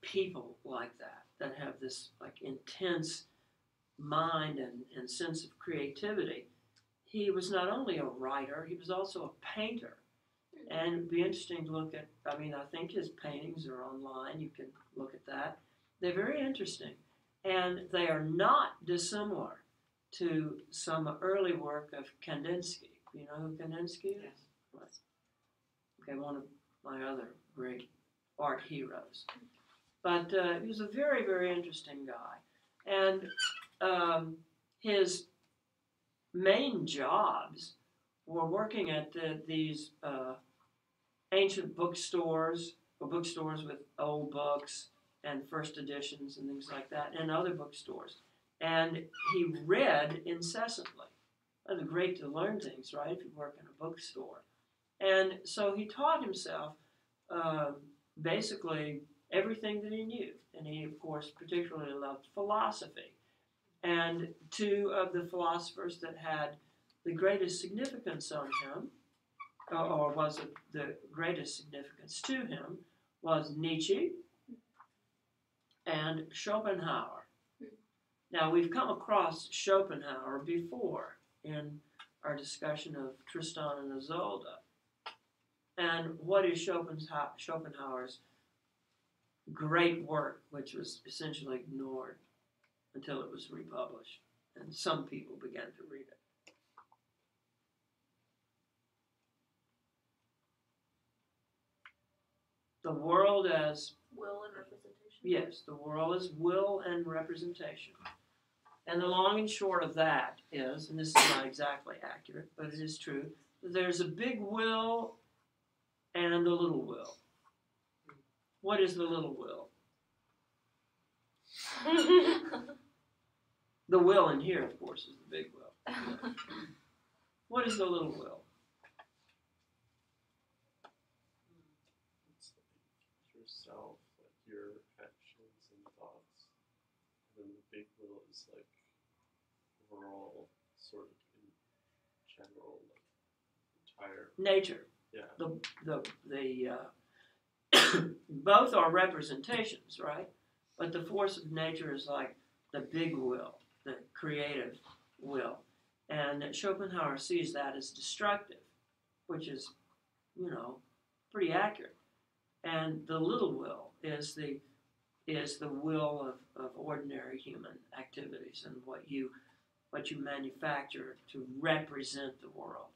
people like that have this like intense mind and sense of creativity. He was not only a writer, he was also a painter. And it'd be interesting to look at, I think his paintings are online, you can look at that. They're very interesting. And they are not dissimilar to some early work of Kandinsky. You know who Kandinsky is? Yes. Right. Okay, one of my other great art heroes. But he was a very, very interesting guy. And his main jobs were working at these ancient bookstores, or bookstores with old books and first editions and things like that, and other bookstores. And he read incessantly. It's great to learn things, right, if you work in a bookstore. And so he taught himself basically everything that he knew. And he, of course, particularly loved philosophy. And two of the philosophers that had the greatest significance on him, or was it the greatest significance to him, was Nietzsche and Schopenhauer. Now, we've come across Schopenhauer before in our discussion of Tristan and Isolde. And what is Schopenhauer's great work, which was essentially ignored until it was republished, and some people began to read it? The world as Will and representation. Yes, the world is will and representation. And the long and short of that is, and this is not exactly accurate, but it is true, there's a big will and a little will. What is the little will? The will in here, of course, is the big will. What is the little will? It's like yourself, like your actions and thoughts. And then the big will is like overall, sort of in general, like entire. Nature. Yeah. Both are representations, right? But the force of nature is like the big will, the creative will. And Schopenhauer sees that as destructive, which is, pretty accurate. And the little will is the will of ordinary human activities and what you manufacture to represent the world.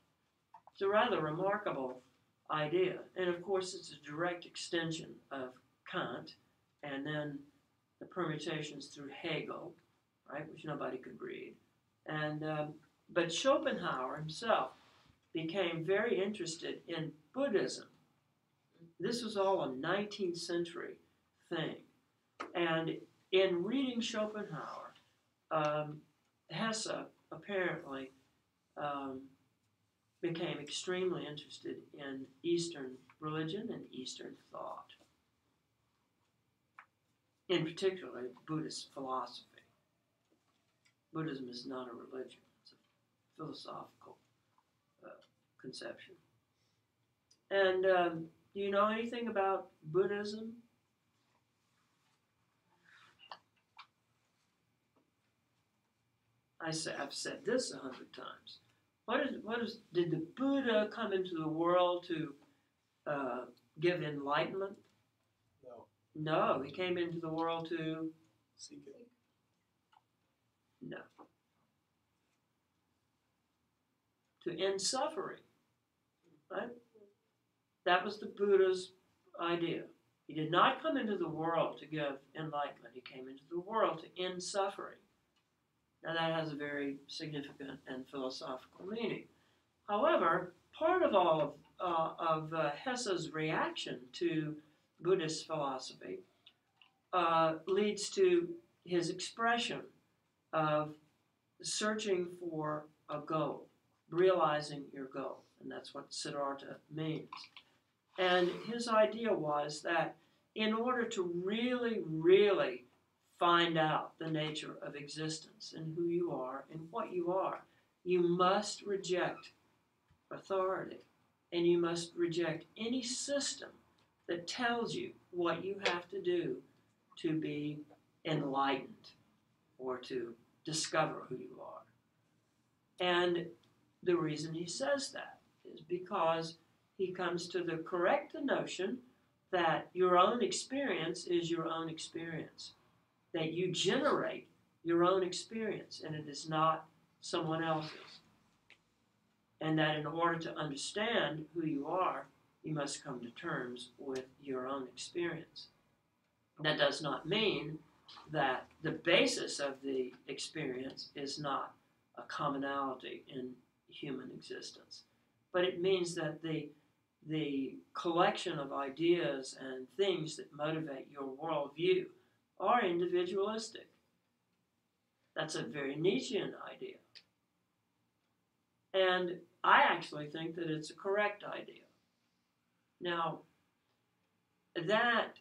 It's a rather remarkable idea. And of course, it's a direct extension of Kant and then the permutations through Hegel, right, which nobody could read. And but Schopenhauer himself became very interested in Buddhism. This was all a 19th century thing. And in reading Schopenhauer, Hesse apparently became extremely interested in Eastern religion and Eastern thought, in particular Buddhist philosophy. Buddhism is not a religion, it's a philosophical conception. And do you know anything about Buddhism? I've said this 100 times. Did the Buddha come into the world to give enlightenment? No. No, he came into the world to Seek it. no. To end suffering. Right? That was the Buddha's idea. He did not come into the world to give enlightenment. He came into the world to end suffering. Now that has a very significant and philosophical meaning. However, part of all of Hesse's reaction to Buddhist philosophy leads to his expression of searching for a goal, realizing your goal, and that's what Siddhartha means. And his idea was that in order to really, really find out the nature of existence and who you are and what you are, you must reject authority, and you must reject any system that tells you what you have to do to be enlightened or to discover who you are. And the reason he says that is because he comes to the correct notion that your own experience is your own experience, that you generate your own experience and it is not someone else's. And that in order to understand who you are, you must come to terms with your own experience. That does not mean that the basis of the experience is not a commonality in human existence, but it means that the collection of ideas and things that motivate your worldview are individualistic. That's a very Nietzschean idea. And I actually think that it's a correct idea. Now, that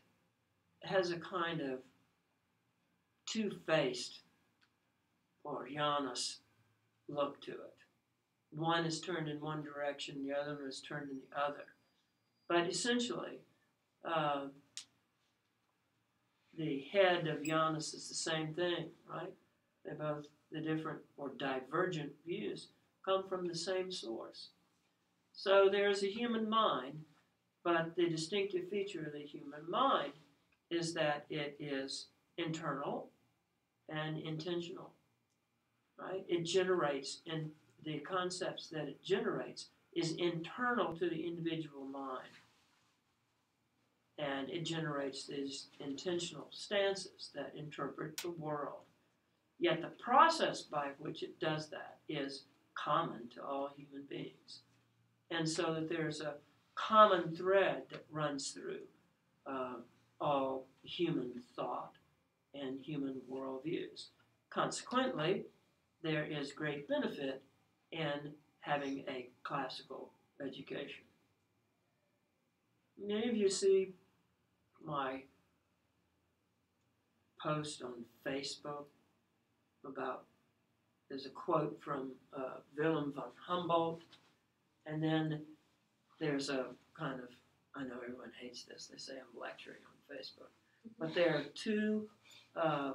has a kind of two-faced or Janus look to it. One is turned in one direction, the other one is turned in the other. But essentially, the head of Janus is the same thing, right? They both, the different or divergent views come from the same source. So there's a human mind, but the distinctive feature of the human mind is that it is internal and intentional, right? It generates, and the concepts that it generates is internal to the individual mind. And it generates these intentional stances that interpret the world. Yet the process by which it does that is common to all human beings. And so that there's a common thread that runs through all human thought and human worldviews. Consequently, there is great benefit in having a classical education. Many of you see my post on Facebook about, there's a quote from Wilhelm von Humboldt, and then there's a kind of, I know everyone hates this, they say I'm lecturing on Facebook, but there are two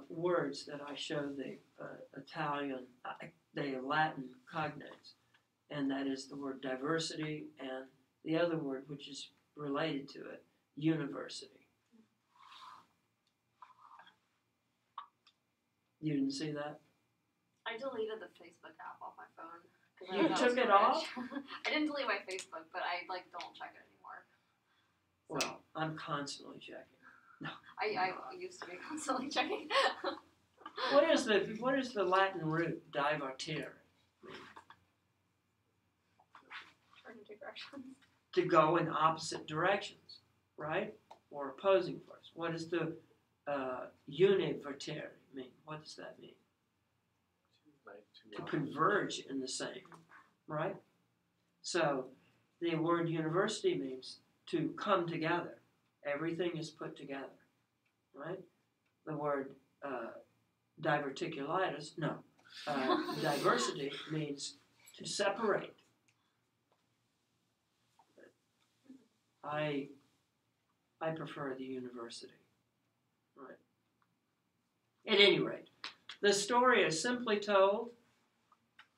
words that I show the Italian, the Latin cognates, and that is the word diversity and the other word, which is related to it, university. You didn't see that? I deleted the Facebook app off my phone. 'Cause I You had no took it storage. off? I didn't delete my Facebook, but I don't check it anymore. So, Well, I'm constantly checking. I used to be constantly checking. What is the Latin root divertere? Turn into directions. To go in opposite directions, right? Or opposing force. What does the univertere mean? What does that mean? To converge in the same, right? So the word university means to come together. Everything is put together, right? The word diverticulitis, diversity means to separate. I prefer the university, right? At any rate, the story is simply told,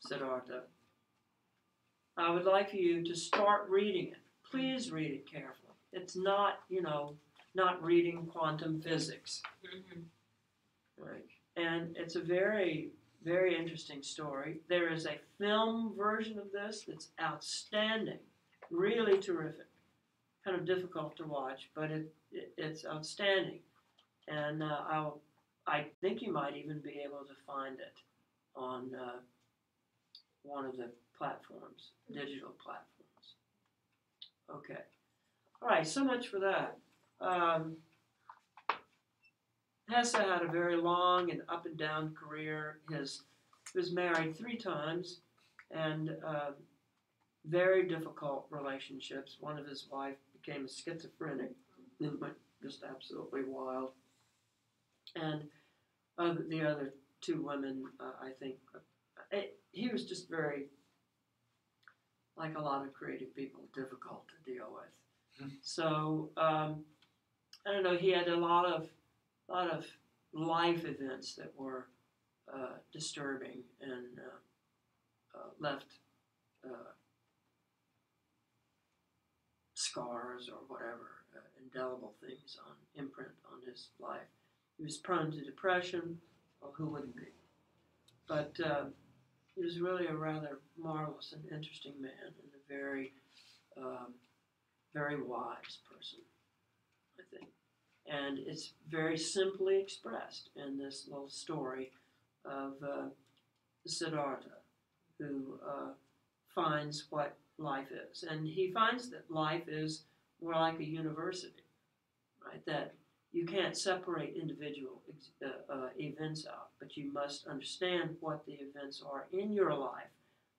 Siddhartha. I would like for you to start reading it. Please read it carefully. It's not, not reading quantum physics, right? And it's a very, very interesting story. There is a film version of this that's outstanding, really terrific. Kind of difficult to watch, but it's outstanding. And I think you might even be able to find it on one of the platforms, digital platforms. Okay. All right, so much for that. Hesse had a very long and up and down career. He was married 3 times, and very difficult relationships. One of his wife became a schizophrenic and went just absolutely wild. And the other 2 women, I think, he was just very, like a lot of creative people, difficult to deal with. So, I don't know, he had a lot of life events that were disturbing and left scars or whatever, indelible things imprint on his life. He was prone to depression. Well, who wouldn't be? But he was really a rather marvelous and interesting man, and a very, very wise person, I think. And it's very simply expressed in this little story of Siddhartha, who finds what life is. And he finds that life is more like a university, right? That you can't separate individual events out, but you must understand what the events are in your life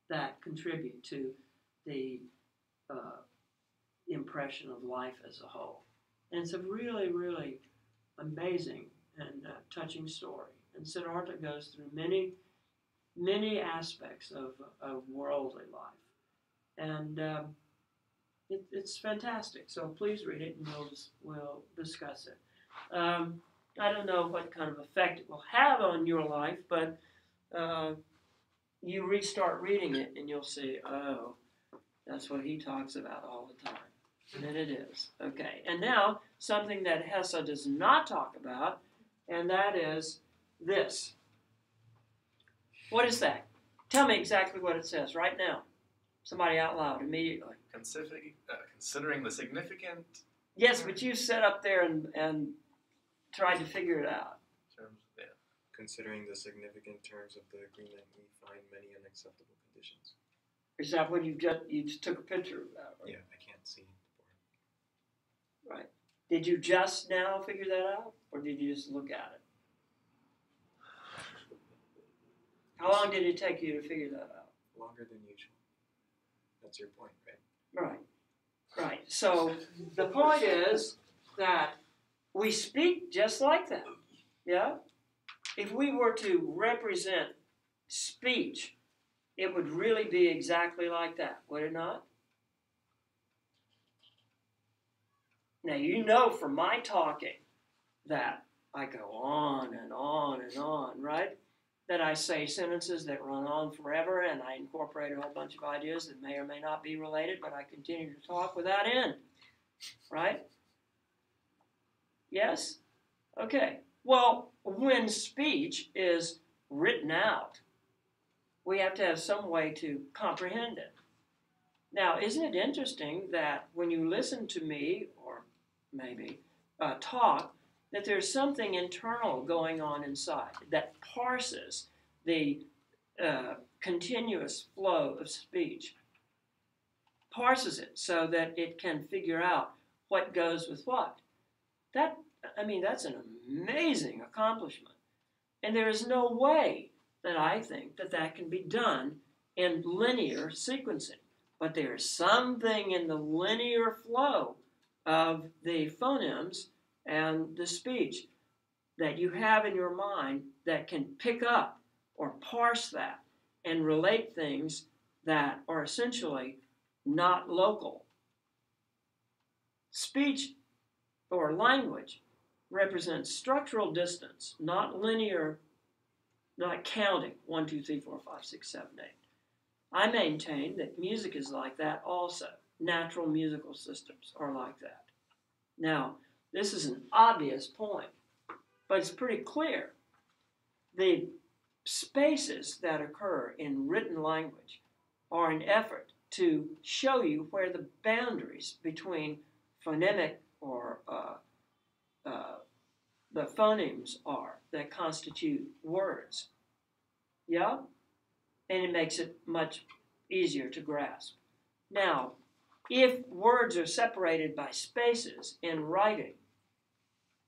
that contribute to the impression of life as a whole. And it's a really, really amazing and touching story. And Siddhartha goes through many, many aspects of worldly life. And it's fantastic. So please read it, and we'll discuss it. I don't know what kind of effect it will have on your life, but you restart reading it, and you'll see, oh, that's what he talks about all the time. And it is. Okay. And now, something that Hesse does not talk about, and that is this. What is that? Tell me exactly what it says right now. Somebody out loud immediately. Considering the significant Yes, but you sat up there and tried to figure it out. terms, yeah. Considering the significant terms of the agreement, we find many unacceptable conditions. Is that what you just took a picture of that? Right? Yeah, I can't see the board. Right. Did you just now figure that out, or did you just look at it? How long did it take you to figure that out? Longer than usual. That's your point, right? Right. Right. So the point is that we speak just like that. Yeah? If we were to represent speech, it would really be exactly like that, would it not? Now, you know from my talking that I go on and on and on, right? That I say sentences that run on forever, and I incorporate a whole bunch of ideas that may or may not be related, but I continue to talk without end, right? Yes? Okay. Well, when speech is written out, we have to have some way to comprehend it. Now, isn't it interesting that when you listen to me, or maybe talk, that there's something internal going on inside that parses the continuous flow of speech, parses it so that it can figure out what goes with what. That's an amazing accomplishment. And there is no way that I think that can be done in linear sequencing. But there's something in the linear flow of the phonemes and the speech that you have in your mind that can pick up or parse that and relate things that are essentially not local. Speech or language represents structural distance, not linear, not counting 1, 2, 3, 4, 5, 6, 7, 8. I maintain that music is like that also. Natural musical systems are like that. Now, this is an obvious point, but it's pretty clear. The spaces that occur in written language are an effort to show you where the boundaries between phonemic or the phonemes are that constitute words. Yeah? And it makes it much easier to grasp. Now, if words are separated by spaces in writing,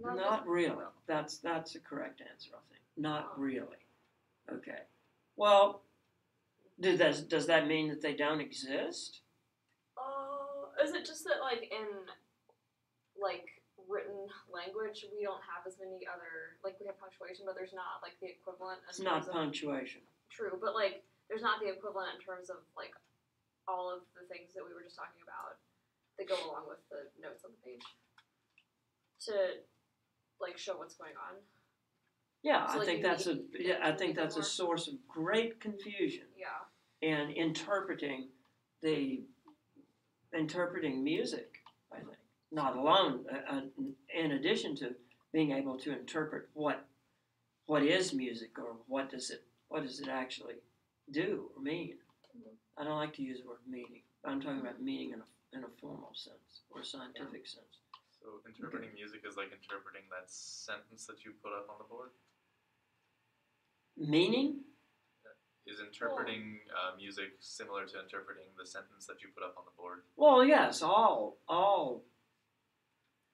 No, Not really. That's the correct answer, I think. Not Oh. really. Okay. Well, does that mean that they don't exist? Is it just that like in like written language we don't have as many other like we have punctuation but there's not like the equivalent in It's not terms of punctuation. true, but like there's not the equivalent in terms of like all of the things that we were just talking about that go along with the notes on the page to like show what's going on. Yeah, So, I like, think you that's a need- yeah, I you think need that's a more. source of great confusion Yeah. in interpreting music. I think not alone. In addition to being able to interpret what is music or what does it actually do or mean. Mhm. I don't like to use the word meaning. I'm talking about meaning in a formal sense or a scientific sense. So interpreting music is like interpreting that sentence that you put up on the board. Meaning? Is interpreting music similar to interpreting the sentence that you put up on the board? Well, yes, all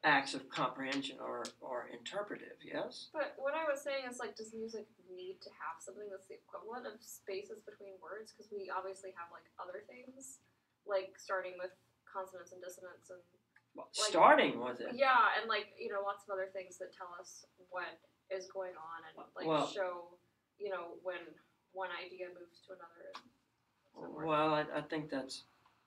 acts of comprehension are interpretive, yes? But what I was saying is like does music need to have something that's the equivalent of spaces between words? Because we obviously have like other things like starting with consonants and dissonants and Well, Like- starting with it. yeah, and like lots of other things that tell us what is going on and like Well- show when one idea moves to another. And so forth. Well, I think that's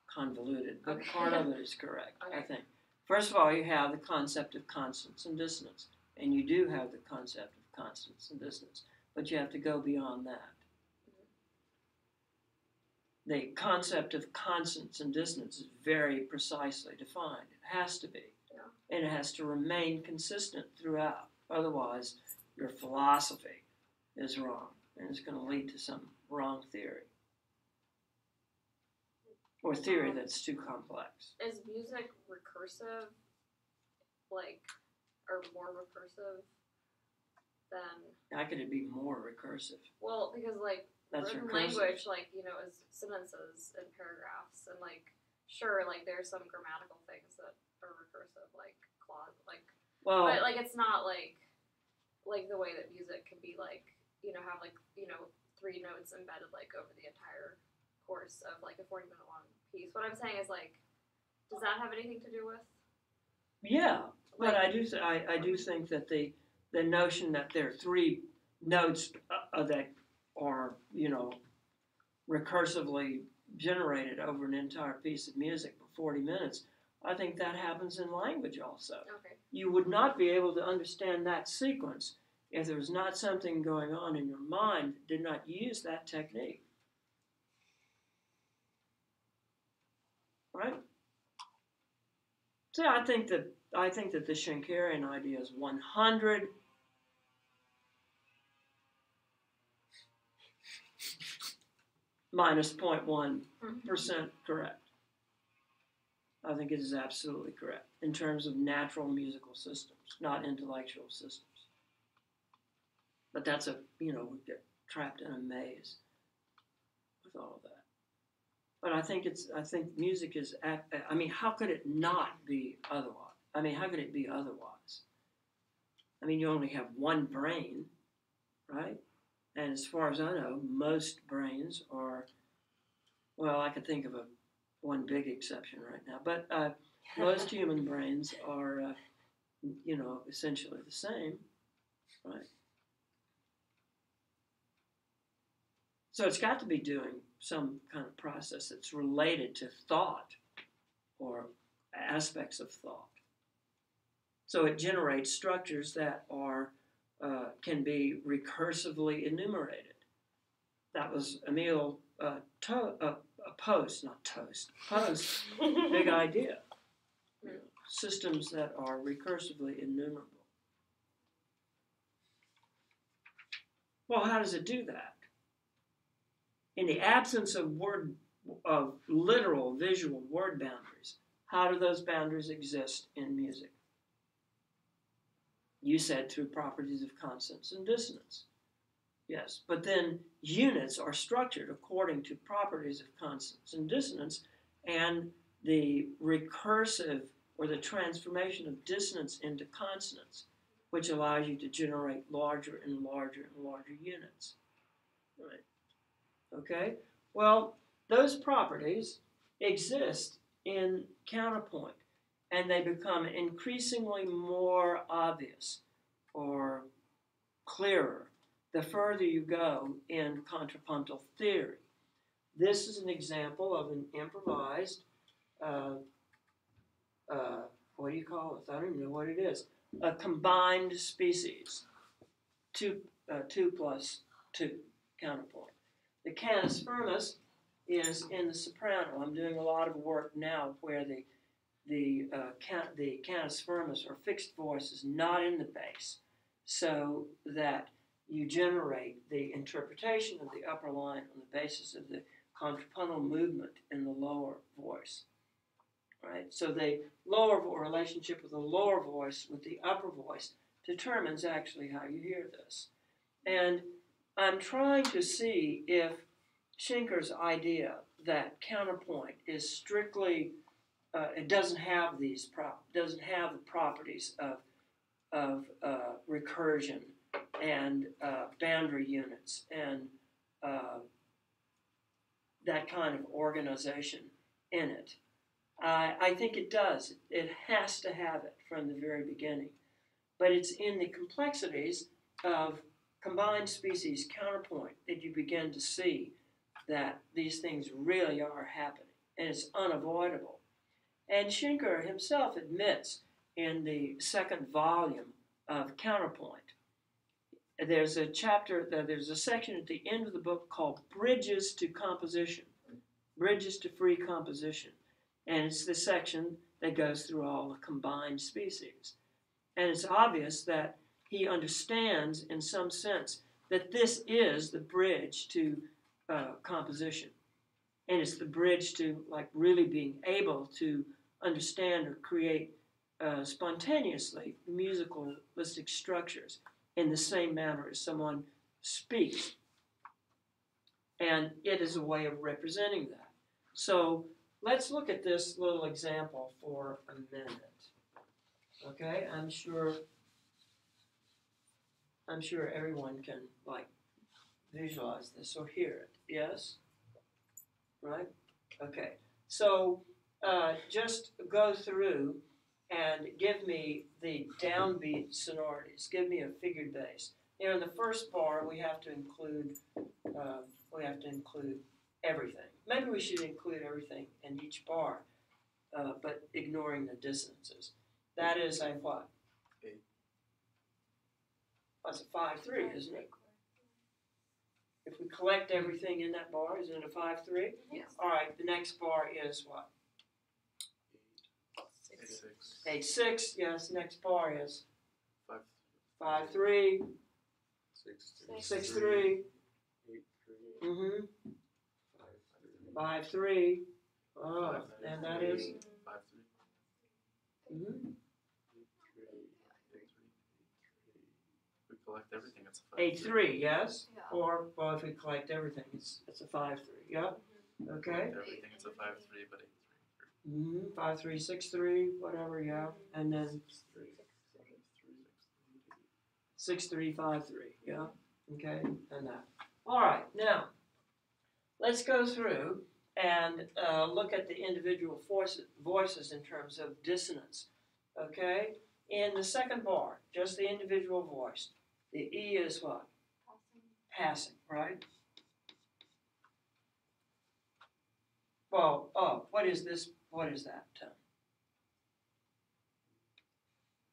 convoluted, but Okay. part of it is correct, I Okay. think. First of all, you have the concept of consonance and dissonance, and you do have the concept of consonance and dissonance, but you have to go beyond that. The concept of consonance and dissonance is very precisely defined. It has to be. Yeah. And it has to remain consistent throughout. Otherwise, your philosophy is wrong, and it's going to lead to some wrong theory. Or theory that's too complex. Is music recursive, or more recursive than? How could it be more recursive? Well, because That's written recursive. language, is sentences and paragraphs, and sure, there's some grammatical things that are recursive, like clause, Well, but it's not like the way that music can be have 3 notes embedded over the entire course of a 40-minute long piece. What I'm saying is does that have anything to do with? yeah, but Like- I do think that the notion that there are 3 notes that are recursively generated over an entire piece of music for 40 minutes, I think that happens in language also. Okay. You would not be able to understand that sequence if there was not something going on in your mind that did not use that technique. Right? So I think that the Schenkerian idea is 100 minus 0.1% correct. I think it is absolutely correct in terms of natural musical systems, not intellectual systems. But that's we get trapped in a maze with all of that. But I think music is, how could it not be otherwise? How could it be otherwise? You only have one brain, right? And as far as I know, most brains are, well, I could think of one big exception right now, but most human brains are, essentially the same, right? So it's got to be doing some kind of process that's related to thought or aspects of thought. So it generates structures that are can be recursively enumerated. That was Emile Post's big idea. Systems that are recursively enumerable. Well, how does it do that? In the absence of literal visual word boundaries, how do those boundaries exist in music? You said through properties of consonance and dissonance. Yes, but then units are structured according to properties of consonance and dissonance, and the recursive or the transformation of dissonance into consonance which allows you to generate larger and larger and larger units. Right. Okay? Well, those properties exist in counterpoint, and they become increasingly more obvious or clearer the further you go in contrapuntal theory. This is an example of an improvised, what do you call it? I don't even know what it is. A combined species, 2 plus 2 counterpoint. The canis firmus is in the soprano. I'm doing a lot of work now where the canis firmus or fixed voice is not in the bass, so that you generate the interpretation of the upper line on the basis of the contrapuntal movement in the lower voice. Right? So the relationship of the lower voice with the upper voice determines actually how you hear this. And I'm trying to see if Schinker's idea that counterpoint is strictly, it doesn't have the properties of recursion and boundary units and that kind of organization in it. I think it does. It has to have it from the very beginning. But it's in the complexities of combined species counterpoint that you begin to see that these things really are happening, and it's unavoidable. And Schinker himself admits in the second volume of Counterpoint, there's a section at the end of the book called Bridges to Composition, Bridges to Free Composition. And it's the section that goes through all the combined species. And it's obvious that he understands, in some sense, that this is the bridge to composition. And it's the bridge to really being able to understand or create spontaneously musicalistic structures in the same manner as someone speaks. And it is a way of representing that. So let's look at this little example for a minute. Okay, I'm sure everyone can visualize this or hear it. Yes? Right? Okay. So just go through and give me the downbeat sonorities. Give me a figured bass. In the first bar, we have to include everything. Maybe we should include everything in each bar, but ignoring the dissonances. That is a what? 8. That's a 5/3, isn't it? If we collect everything in that bar, isn't it a 5/3? Yes. All right. The next bar is what? 8/6. 8/6. Yes. Next bar is 5/3. 5/3. 6/3. 6/3. 8/3. Mm-hmm. 5/3. 5/3. Oh, and that is. 5/3. Mm-hmm. 8/3. We collect everything. It's a 5/3. 8/3. Yes. Yeah. Or well, if we collect everything, it's a 5/3. Yeah. Okay. Collect everything. It's a 5/3, but 8/3. Mm-hmm. 5/3, 6/3, whatever. Yeah. And then 6/3, 5/3. Yeah. Okay. And that. All right. Now, let's go through and look at the individual voices in terms of dissonance. Okay. In the second bar, just the individual voice. The E is what? Passing, right? Well, what is this? What is that tone?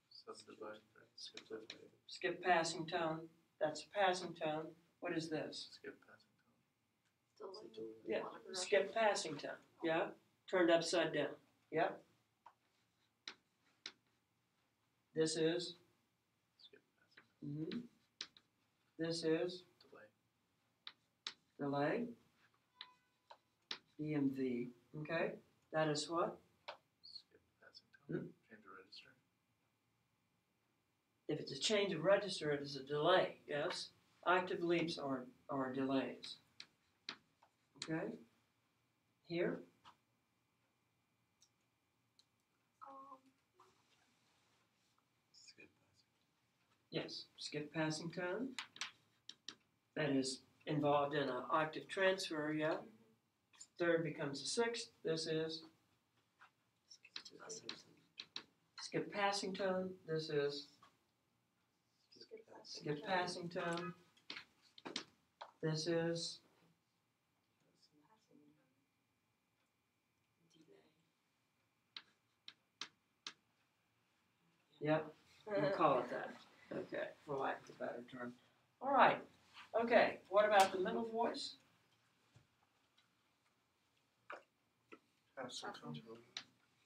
Subdivide, right? Skip that. Skip passing tone. That's a passing tone. What is this? Skip passing tone. Yeah, skip passing tone. Yeah, turned upside down. Yeah. This is. Skip passing tone. Mm-hmm. This is Delay. delay. EMV. Okay. That is what? Skip passing tone. Change the register. If it's a change of register, it is a delay. Yes. Octave leaps are delays. Okay. Here. Skip Yes, skip passing tone. That is involved in an octave transfer, yeah. Third becomes a sixth. This is skip passing tone. This is skip passing tone. This is yep. We'll call it that. Okay, for lack of a better term. All right. Okay. What about the middle voice?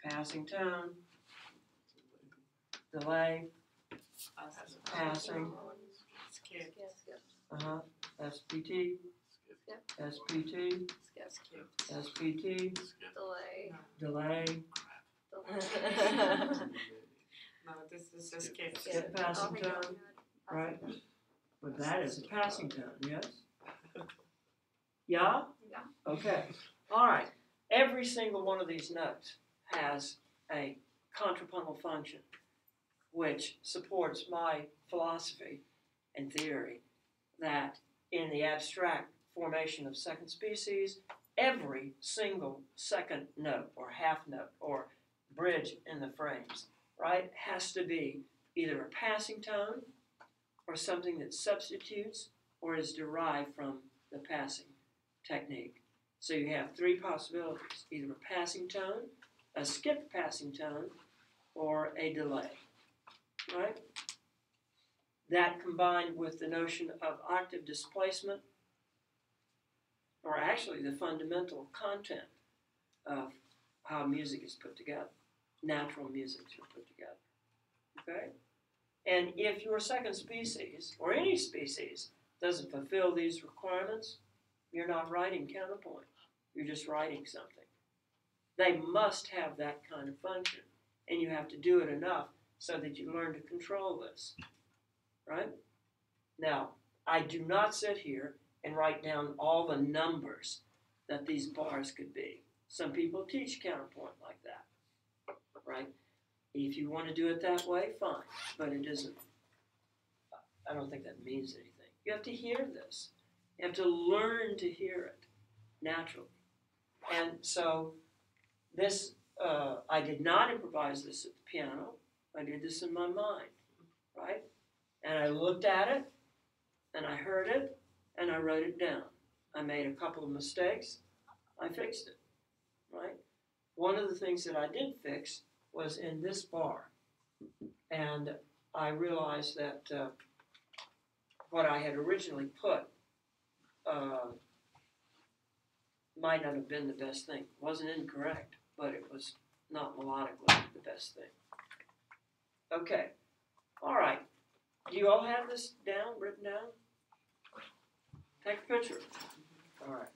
Passing tone. Delay. Passing. Skip. SPT. SPT. Skip. SPT. Delay. Delay. No, this is a skip. Skip passing tone. Right. But that is a passing tone, yes? Yeah? Yeah. Okay. All right. Every single one of these notes has a contrapuntal function which supports my philosophy and theory that in the abstract formation of second species, every single second note or half note or bridge in the frames, right, has to be either a passing tone or something that substitutes or is derived from the passing technique. So you have three possibilities, either a passing tone, a skip passing tone, or a delay, right? That combined with the notion of octave displacement, or actually the fundamental content of how music is put together, natural music is put together, okay? And if your second species, or any species, doesn't fulfill these requirements, you're not writing counterpoint. You're just writing something. They must have that kind of function. And you have to do it enough so that you learn to control this. Right? Now, I do not sit here and write down all the numbers that these bars could be. Some people teach counterpoint like that. Right? If you want to do it that way, fine. But it isn't. I don't think that means anything. You have to hear this. You have to learn to hear it naturally. And so this, I did not improvise this at the piano. I did this in my mind, right? And I looked at it, and I heard it, and I wrote it down. I made a couple of mistakes. I fixed it, right? One of the things that I did fix was in this bar. And I realized that what I had originally put might not have been the best thing. It wasn't incorrect, but it was not melodically the best thing. Okay. All right. Do you all have this down, written down? Take a picture. All right.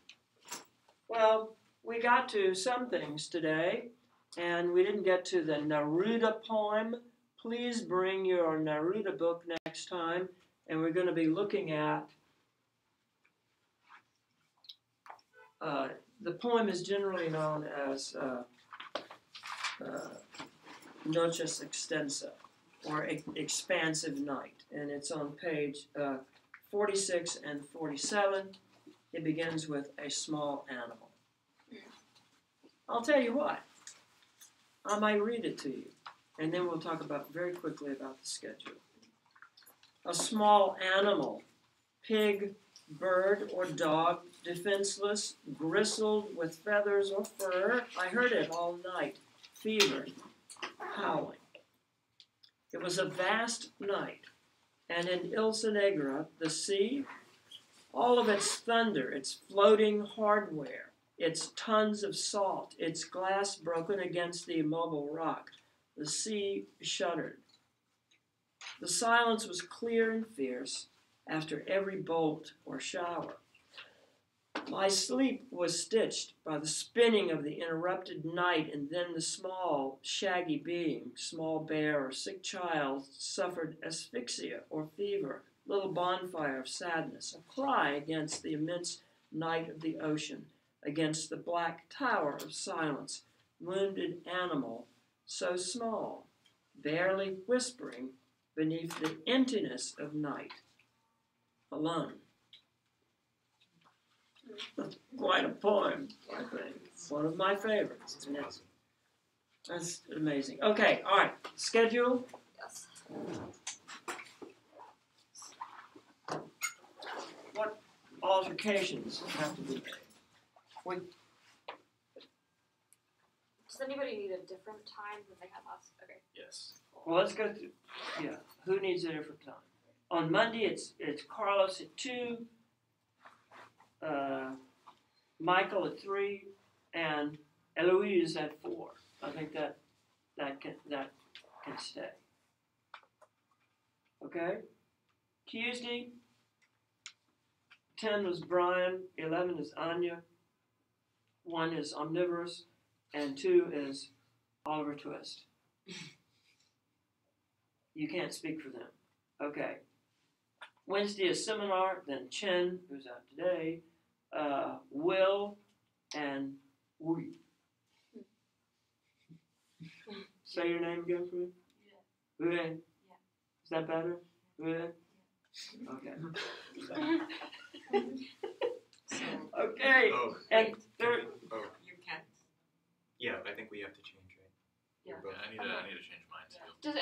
Well, we got to some things today, and we didn't get to the Neruda poem. Please bring your Neruda book next time, and we're going to be looking at the poem is generally known as Noches Extensa, or Expansive Night, and it's on page 46 and 47. It begins with a small animal. I'll tell you what, I might read it to you, and then we'll talk about very quickly about the schedule. A small animal, pig, bird, or dog, defenseless, bristled with feathers or fur. I heard it all night, fever, howling. It was a vast night, and in Ilsa Negra, the sea, all of its thunder, its floating hardware, its tons of salt, its glass broken against the immobile rock, the sea shuddered. The silence was clear and fierce after every bolt or shower. My sleep was stitched by the spinning of the interrupted night, and then the small, shaggy being, small bear or sick child, suffered asphyxia or fever, little bonfire of sadness, a cry against the immense night of the ocean, against the black tower of silence, wounded animal, so small, barely whispering, beneath the emptiness of night, alone. That's quite a poem, I think. One of my favorites. It's And awesome. that's amazing. Okay, all right. Schedule. Yes. What altercations have to be made? Does anybody need a different time than they had last? Okay. Yes. Well, let's go through. Yeah, who needs a different time? On Monday, it's Carlos at 2, Michael at 3, and Eloise at 4. I think that can stay. Okay. Tuesday, 10 was Brian, 11 is Anya, 1 is Omnivorous, and 2 is Oliver Twist. You can't speak for them. Okay. Wednesday is seminar, then Chen, who's out today, Will, and Wui. Say your name again for me. Wui. Yeah. Is that better? Wui. Okay. Okay. Oh, And third. oh, You can't. yeah, I think we have to change, right? Yeah. We're Yeah, both- I need to change mine too. Can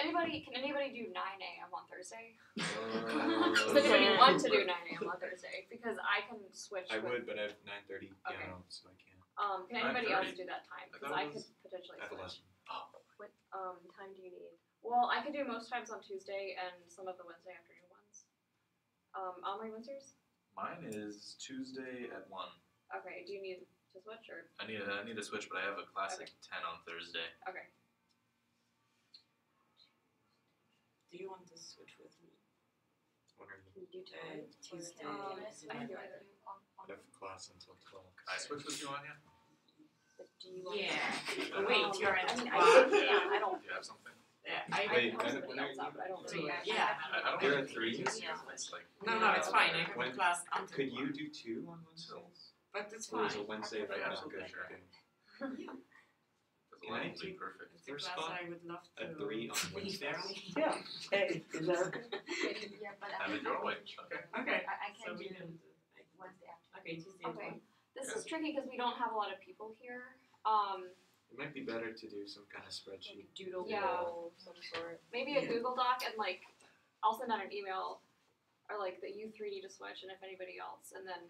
anybody do 9 a.m. on Thursday? Uh, Does anybody want to do 9 a.m. on Thursday? Because I can switch. I with, would, but I have 9:30 Okay. piano, so I can't. Can anybody else 9:30? do that time? I Because thought I it could was- potentially I have a switch. lesson. What time do you need? Well, I could do most times on Tuesday and some of the Wednesday afternoon ones. On my Wednesdays? Mine is Tuesday at 1. Okay. Do you need to switch or? I need to switch, but I have a class at 10 on Thursday. Okay. Do you want to switch with me? What are you? Can you do Tuesday. I can do either. I have class until 12. Can I switch with you, Anya? But do you want? Yeah. Wait, you're at I mean, 12? I don't. Do you have something? Yeah, Wait, I can help when somebody are else out, but I don't you- really. Yeah. I don't You're want at to keep 3? this here. It's like, No, it's fine. I have When- a class until Could you 1. do 2 on Wednesdays? But it's Or is fine. a Wednesday Okay. for Yeah, us? okay, Okay, sure. okay. the Can I line will be do- perfect. It's a First class spot I would love to at 3 on be Wednesdays? there. Yeah. Hey, is that okay? Yeah, but Have it your way. Okay. Okay. I So can we do can do Wednesday afternoon. Okay, Tuesday at Okay. 1. This Yeah. is tricky because we don't have a lot of people here. It might be better to do some kind of spreadsheet. Doodle Yeah. of some sort. Maybe a Yeah. Google Doc and like I'll send out an email or like that you 3 need to switch and if anybody else and then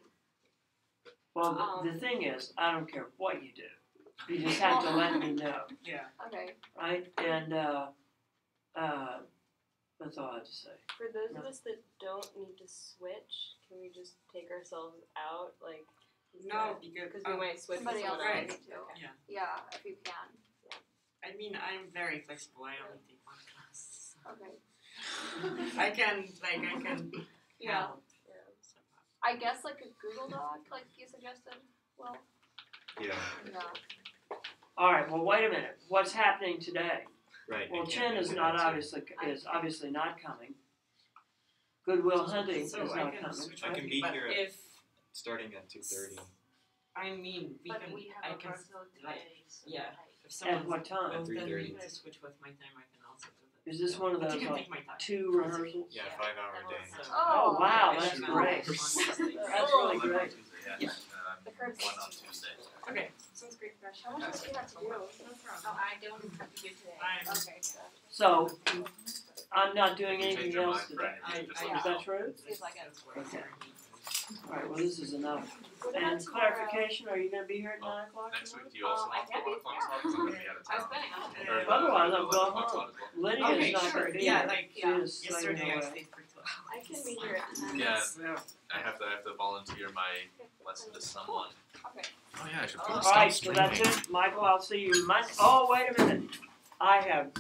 Well, the thing is, I don't care what you do. You just have to let me know, Yeah. okay. right? And that's all I have to say. For those of us that don't need to switch, can we just take ourselves out? Like, No, because because we might switch Somebody with else someone might else. need to. Yeah. Yeah, if you can. I mean, I'm very flexible. I only take 1 class. Okay. I can Yeah. help somehow. I guess like a Google Doc like you suggested. Well, Yeah, yeah. All right. Well, wait a minute. What's happening today? right. Well, I can't Chen make is it not that obviously not coming. Goodwill Hunting So is I not can coming. switch I with can you, be but here at- if Starting at 2:30. I mean, we But can. we I have a can. virtual Like, today, so yeah. If At someone what time? At both then 3:30. need to switch with my time, I can also do that. Is this one of But those you can like take my time. 2 rehearsals? Yeah, Yeah. 5-hour day. So- Oh, wow, Yeah, that's it's great. on Tuesday. That's Oh. really 11 on great. Tuesday, yeah. Yeah. The curves. 1 on Tuesday. Okay. Sounds great, Gosh. How much else do you have to do? No Oh, problem. I don't have to do today. I'm- Okay. So I'm not doing You change anything your else mind for today. anything, just I- let me Is know. that true? See if I can. Okay. All right. Well, this is enough. What about And tomorrow? clarification: are you going to be here at 9 o'clock? Next tonight? week, do you also I want can the 1 be, o'clock yeah. slot? Because I'm going to be out of I was town. planning on it. Or the Otherwise, I'll 11 go o'clock home. slot as well. Lydia's Okay, not sure. going to be Yeah, here. like She yeah. is slaving yesterday I away. stayed for 2 hours. I can be here at 10. Yeah, So, I have to volunteer my lesson to someone. Okay. Oh yeah, I should All right, so that's it. Michael, I'll see you Monday. Oh, wait a minute. I have